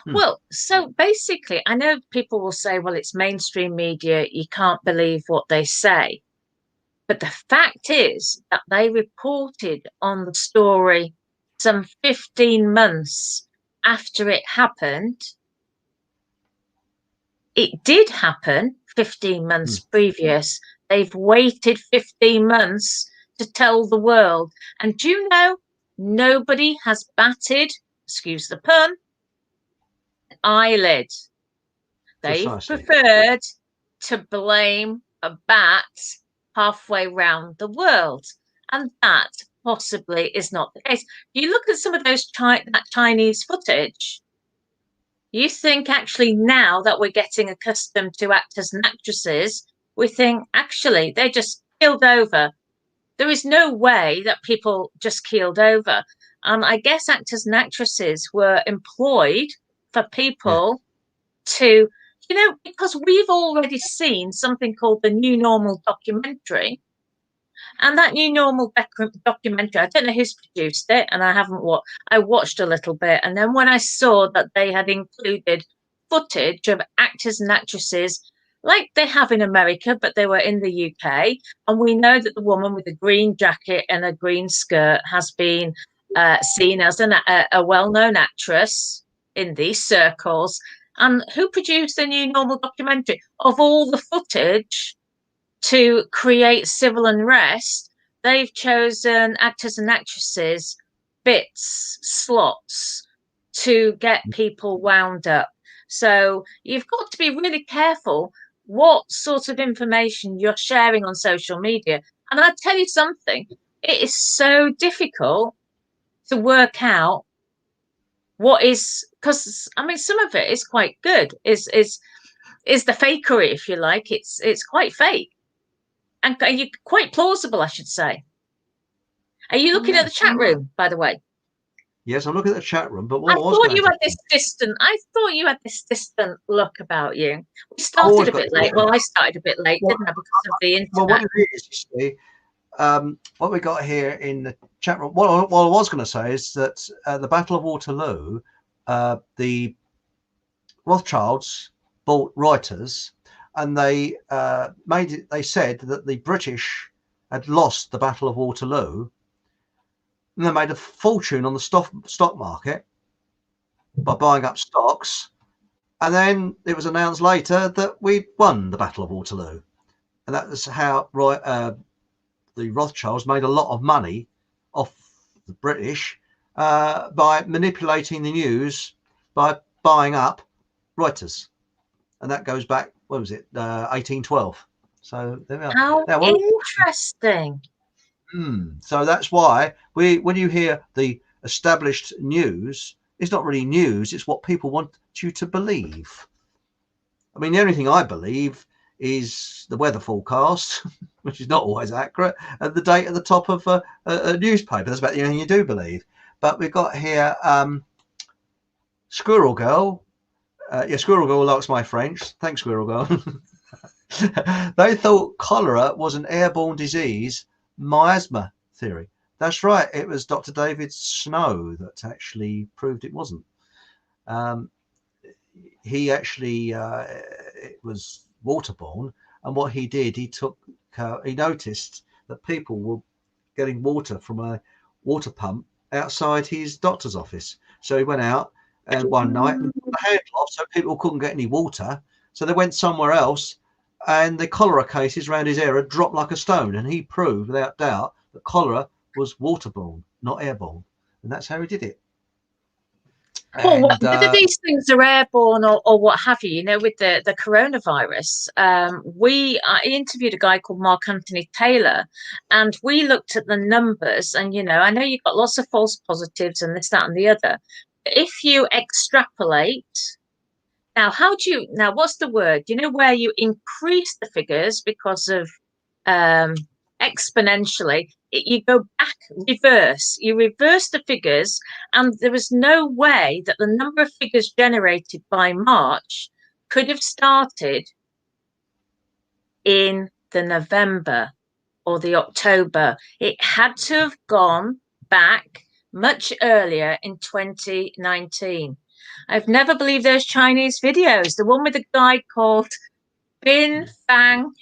well, so basically, I know people will say, well, it's mainstream media, you can't believe what they say. But the fact is that they reported on the story some 15 months after it happened. It did happen 15 months previous. They've waited 15 months to tell the world. And do you know, nobody has batted, excuse the pun, an eyelid. They've preferred to blame a bat halfway round the world. And that possibly is not the case. You look at some of those that Chinese footage, you think actually now that we're getting accustomed to actors and actresses, we think actually they're just keeled over. There is no way that people just keeled over. And I guess actors and actresses were employed for people to, because we've already seen something called the New Normal documentary. And that New Normal documentary, I don't know who's produced it, and I watched a little bit. And then when I saw that they had included footage of actors and actresses like they have in America, but they were in the UK. And we know that the woman with the green jacket and a green skirt has been seen as a well-known actress in these circles. And who produced the New Normal documentary? Of all the footage to create civil unrest, they've chosen actors and actresses, bits, slots to get people wound up. So you've got to be really careful what sort of information you're sharing on social media. And I'll tell you something, it is so difficult to work out what is, because I mean some of it is quite good, is the fakery, if you like. It's quite fake. And you quite plausible, I should say. Are you looking at the chat room, by the way?
Yes, I'm looking at the chat room, but
I thought you had this distant look about you. We started a bit late. Well, I started a bit late, didn't I, because of the internet?
Well, what it is, you see, what we got here in the chat room, what I was going to say is that the Battle of Waterloo, the Rothschilds bought Reuters, and they they said that the British had lost the Battle of Waterloo, and they made a fortune on the stock market by buying up stocks. And then it was announced later that we'd won the Battle of Waterloo, and that was how the Rothschilds made a lot of money off the British by manipulating the news by buying up Reuters. And that goes back, what was it, 1812. So there we are.
How interesting.
So that's why when you hear the established news, it's not really news, it's what people want you to believe. I mean, the only thing I believe is the weather forecast, which is not always accurate, and the date at the top of a newspaper. That's about the only thing you do believe. But we've got here Squirrel Girl. Squirrel Girl likes my French. Thanks, Squirrel Girl. They thought cholera was an airborne disease, miasma theory. That's right. It was Dr. David Snow that actually proved it wasn't. He actually, it was waterborne. And what he did, he noticed that people were getting water from a water pump outside his doctor's office. So he went out and one night and put the handle off so people couldn't get any water. So they went somewhere else, and the cholera cases around his area dropped like a stone. And he proved without doubt that cholera was waterborne, not airborne. And that's how he did it.
Well, whether these things are airborne or what have you, with the coronavirus, I interviewed a guy called Mark Anthony Taylor, and we looked at the numbers. And I know you've got lots of false positives and this, that, and the other. If you extrapolate, now what's the word? Where you increase the figures because of exponentially, you go back, you reverse the figures, and there was no way that the number of figures generated by March could have started in the November or the October. It had to have gone back much earlier in 2019. I've never believed those Chinese videos. The one with the guy called Bin Fang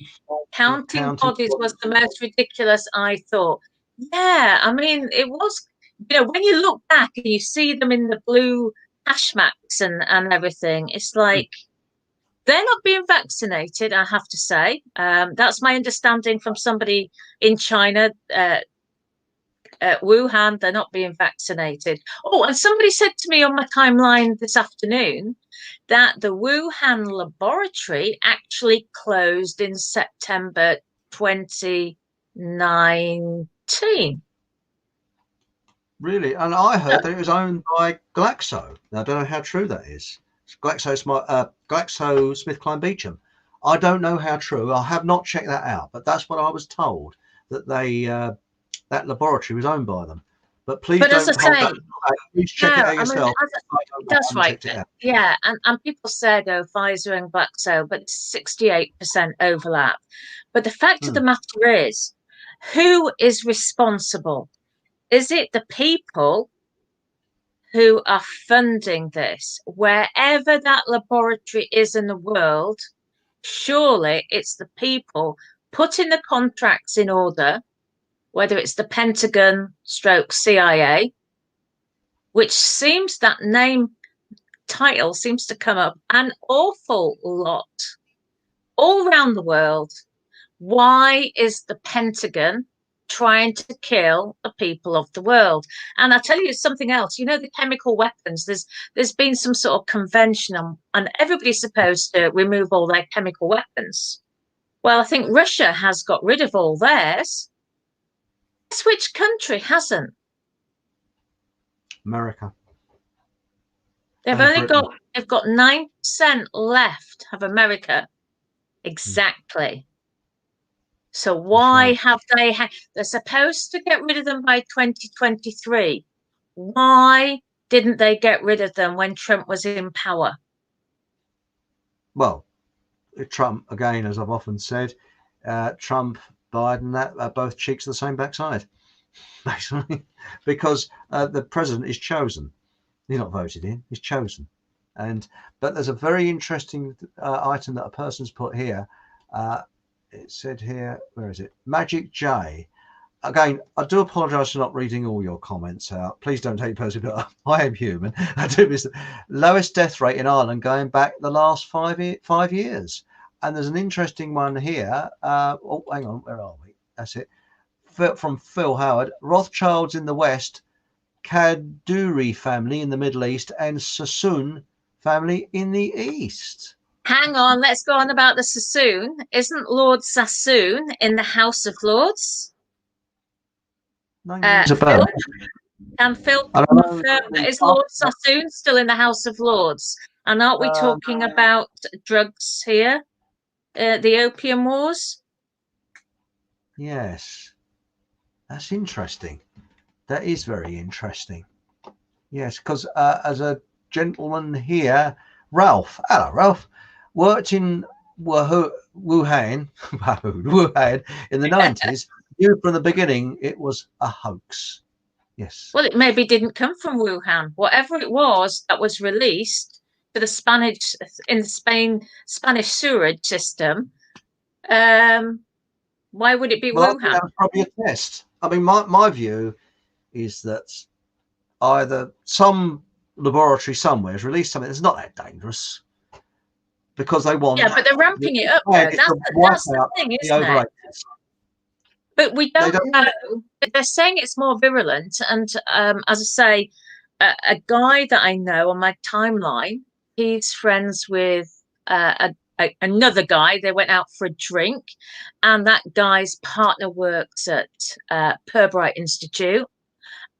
counting bodies was the most ridiculous, I thought. Yeah, I mean, it was, when you look back and you see them in the blue hash marks and everything, it's like they're not being vaccinated, I have to say. That's my understanding from somebody in China. Wuhan, they're not being vaccinated. Oh, and somebody said to me on my timeline this afternoon that the Wuhan laboratory actually closed in September 2019.
Really? And I heard that it was owned by Glaxo. Now, I don't know how true that is. GlaxoSmithKline Beecham. I don't know how true. I have not checked that out, but that's what I was told, that they that laboratory was owned by them. But please
But as I
don't hold
say,
that. Please check
no,
it out
I mean,
yourself. I
that's
haven't
right.
checked it out.
Yeah, and people said, oh, Pfizer and Glaxo, but 68% overlap. But the fact of the matter is, who is responsible? Is it the people who are funding this? Wherever that laboratory is in the world, surely it's the people putting the contracts in order, whether it's the Pentagon stroke CIA, which seems that name title seems to come up an awful lot all around the world. Why is the Pentagon trying to kill the people of the world? And I'll tell you something else. You know, the chemical weapons, there's been some sort of convention and everybody's supposed to remove all their chemical weapons. Well, I think Russia has got rid of all theirs. Guess which country hasn't?
America.
They've got 9% left of America. Exactly. So why have they they're supposed to get rid of them by 2023. Why didn't they get rid of them when Trump was in power?
Well, Trump, again, as I've often said, Trump, Biden, that are both cheeks of the same backside, basically, because the president is chosen. He's not voted in, he's chosen. But there's a very interesting item that a person's put here. It said here, where is it? Magic J. Again, I do apologise for not reading all your comments out. Please don't take it personally, but I am human. I do miss the lowest death rate in Ireland going back the last 5 years. And there's an interesting one here. Oh, hang on, where are we? That's it. From Phil Howard. Rothschilds in the West, Kaduri family in the Middle East, and Sassoon family in the East.
Hang on, let's go on about the Sassoon. Isn't Lord Sassoon in the House of Lords? Phil, can Phil confirm that is Lord Sassoon still in the House of Lords? And aren't we talking about drugs here? The Opium Wars?
Yes. That's interesting. That is very interesting. Yes, because as a gentleman here, Ralph, hello, Ralph, worked in Wuhan in the 90s. Knew from the beginning it was a hoax. Yes.
Well, it maybe didn't come from Wuhan. Whatever it was that was released to the Spanish Spanish sewerage system. Why would it be Wuhan?
That was probably a test. I mean, my view is that either some laboratory somewhere has released something that's not that dangerous because they want.
Yeah, but they're ramping it up. That's the thing, isn't it? But we don't know. They're saying it's more virulent. And as I say, a guy that I know on my timeline, he's friends with another guy. They went out for a drink, and that guy's partner works at Pirbright Institute.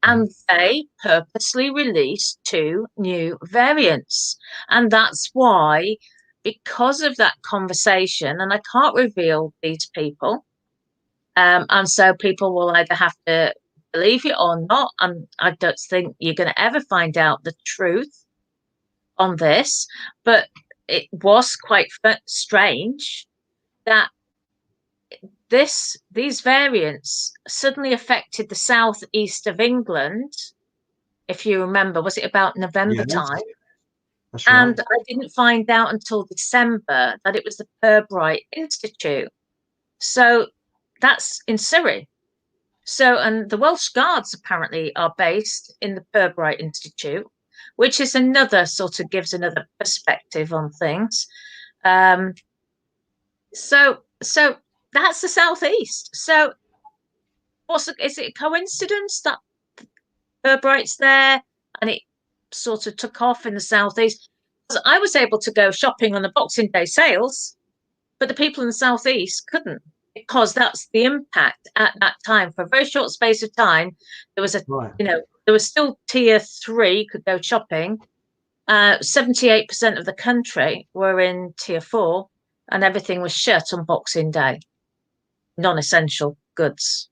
And they purposely released 2 new variants. And that's why, because of that conversation, and I can't reveal these people, and so people will either have to believe it or not. And I don't think you're going to ever find out the truth on this. But it was quite strange that these variants suddenly affected the southeast of England. If you remember, was it about November time? That's right. And I didn't find out until December that it was the Pirbright Institute. So that's in Surrey. So, and the Welsh Guards apparently are based in the Pirbright Institute, which is another sort of gives another perspective on things. So that's the southeast. So, is it a coincidence that Pirbright's there and it sort of took off in the southeast? Because I was able to go shopping on the Boxing Day sales, but the people in the southeast couldn't, because that's the impact at that time. For a very short space of time, there was there was still tier 3 could go shopping. 78% of the country were in tier 4. and everything was shut on Boxing Day, non-essential goods.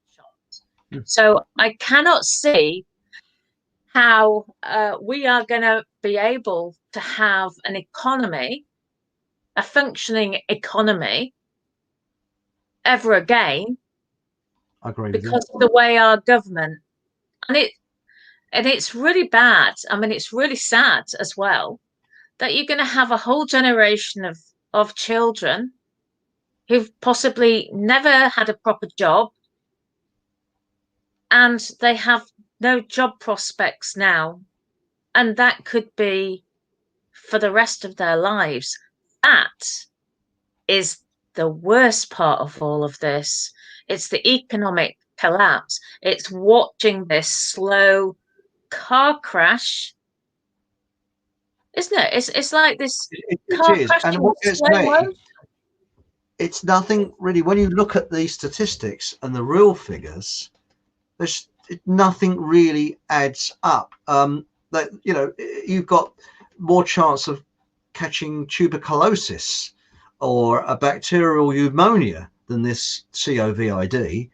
So I cannot see how we are going to be able to have an economy, a functioning economy, ever again.
I agree with you.
Because of the way our government, and it's really bad. I mean, it's really sad as well that you're going to have a whole generation of children who've possibly never had a proper job, and they have no job prospects now, and that could be for the rest of their lives. That is the worst part of all of this. It's the economic collapse. It's watching this slow car crash, isn't it? It's like this car crash.
And what gets me, it's nothing really. When you look at the statistics and the real figures, nothing really adds up. That, you know, you've got more chance of catching tuberculosis or a bacterial pneumonia than this COVID.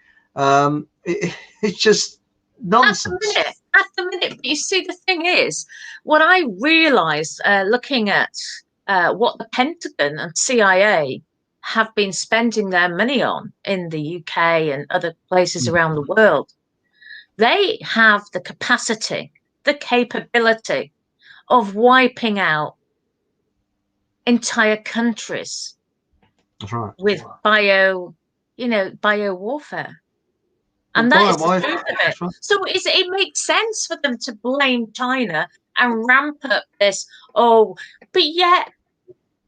It's just nonsense.
At the minute, but you see, the thing is, what I realised looking at what the Pentagon and CIA have been spending their money on in the UK and other places around the world, they have the capacity, the capability of wiping out entire countries.
That's right.
With bio warfare. And that is the truth of it. So it makes sense for them to blame China and ramp up this, but yet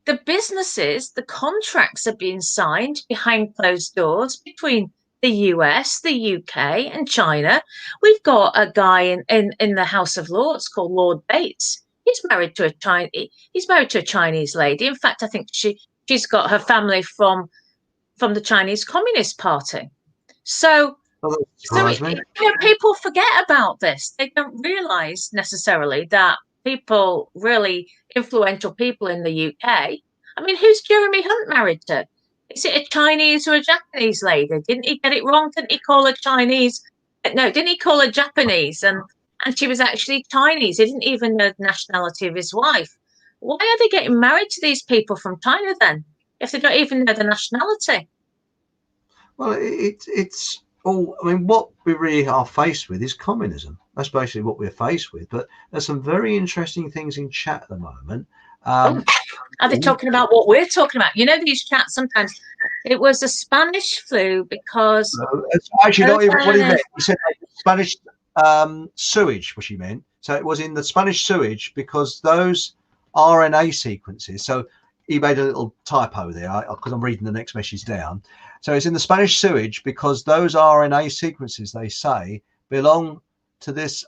the businesses, the contracts are being signed behind closed doors between the US, the UK, and China. We've got a guy in the House of Lords called Lord Bates. He's married to a Chinese lady. In fact, I think she's got her family from the Chinese Communist Party. So people forget about this. They don't realise necessarily that people, really influential people in the UK. I mean, who's Jeremy Hunt married to? Is it a Chinese or a Japanese lady? Didn't he get it wrong? Didn't he call her Chinese? No, didn't he call her Japanese? And she was actually Chinese. He didn't even know the nationality of his wife. Why are they getting married to these people from China then, if they don't even know the nationality?
Well, it's all. I mean, what we really are faced with is communism. That's basically what we're faced with. But there's some very interesting things in chat at the moment.
Are they talking about what we're talking about? You know, these chats sometimes. It was the Spanish flu because.
It's actually not even what he meant. He said Spanish sewage, which he meant. So it was in the Spanish sewage because those RNA sequences. So he made a little typo there because I'm reading the next message down. So it's in the Spanish sewage because those RNA sequences, they say, belong to this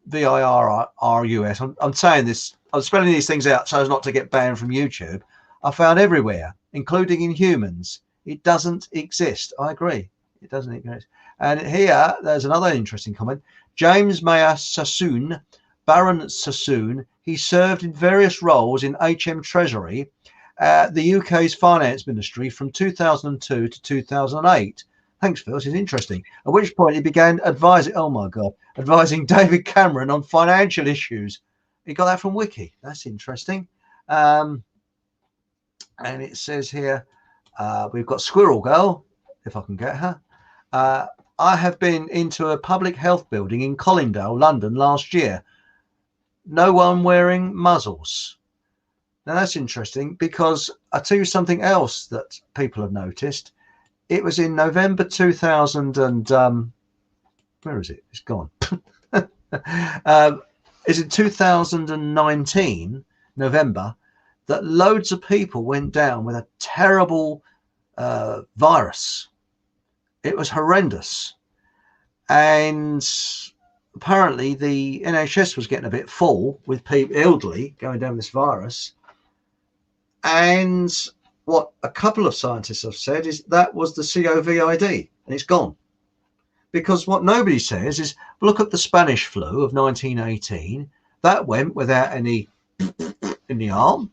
virus. I'm saying this, I'm spelling these things out so as not to get banned from YouTube. Are found everywhere, including in humans. It doesn't exist. I agree. It doesn't exist. And here, there's another interesting comment. James Mayer Sassoon, Baron Sassoon, he served in various roles in HM Treasury, the UK's finance ministry from 2002 to 2008. Thanks, Phil. This is interesting. At which point he began advising David Cameron on financial issues. He got that from Wiki. That's interesting. And it says here, we've got Squirrel Girl, if I can get her. I have been into a public health building in Colindale, London last year. No one wearing muzzles. Now that's interesting because I'll tell you something else that people have noticed. It was in November 2000 and where is it? It's gone. It's in 2019, November, that loads of people went down with a terrible virus. It was horrendous. And apparently the NHS was getting a bit full with people, elderly, going down with this virus. And what a couple of scientists have said is that was the COVID, and it's gone. Because what nobody says is, look at the Spanish flu of 1918. That went without any in the arm.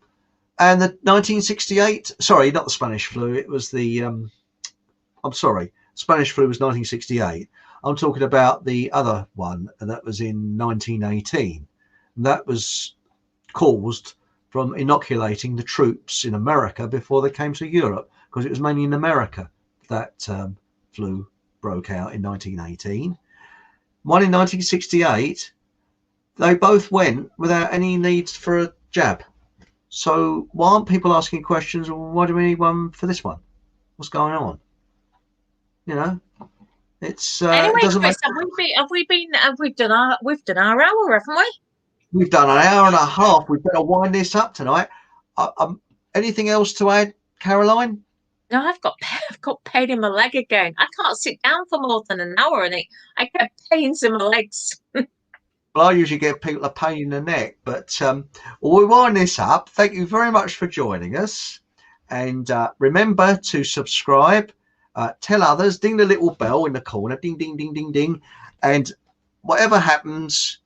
And the 1968, sorry, not the Spanish flu. It was the, I'm sorry, Spanish flu was 1968. I'm talking about the other one, and that was in 1918. And that was caused from inoculating the troops in America before they came to Europe, because it was mainly in America that flu broke out in 1918. One in 1968, they both went without any need for a jab. So why aren't people asking questions? Well, why do we need one for this one? What's going on? You know, it's
Anyway,
it doesn't
Chris,
make.
we've done our hour, haven't we?
We've done an hour and a half. We better wind this up tonight. Anything else to add, Caroline?
No, I've got pain in my leg again. I can't sit down for more than an hour, and I get pains in my legs.
Well, I usually get people a pain in the neck, but we'll wind this up. Thank you very much for joining us, and remember to subscribe, tell others, ding the little bell in the corner, ding, ding, ding, ding, ding, and whatever happens,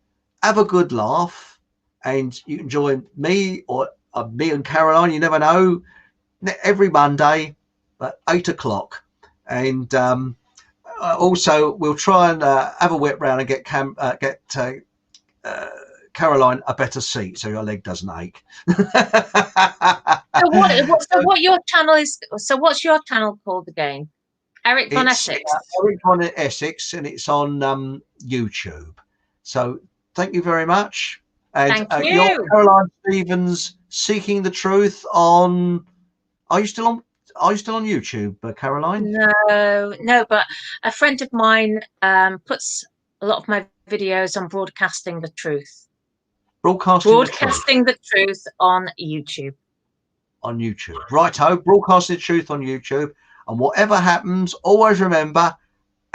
have a good laugh, and you can join me or me and Caroline. You never know. Every Monday at 8 o'clock, and also we'll try and have a whip round and get Caroline a better seat so your leg doesn't ache.
So what your channel is? So what's your channel called again? Eric von Essex.
Eric von
Essex,
and it's on YouTube. So thank you very much. And
thank you.
You're Caroline Stevens, Seeking the Truth on. Are you still on YouTube, Caroline?
No, but a friend of mine puts a lot of my videos on Broadcasting the Truth. Broadcasting the Truth on YouTube.
On YouTube. Righto, Broadcasting the Truth on YouTube. And whatever happens, always remember,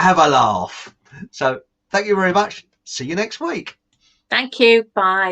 have a laugh. So thank you very much. See you next week.
Thank you. Bye.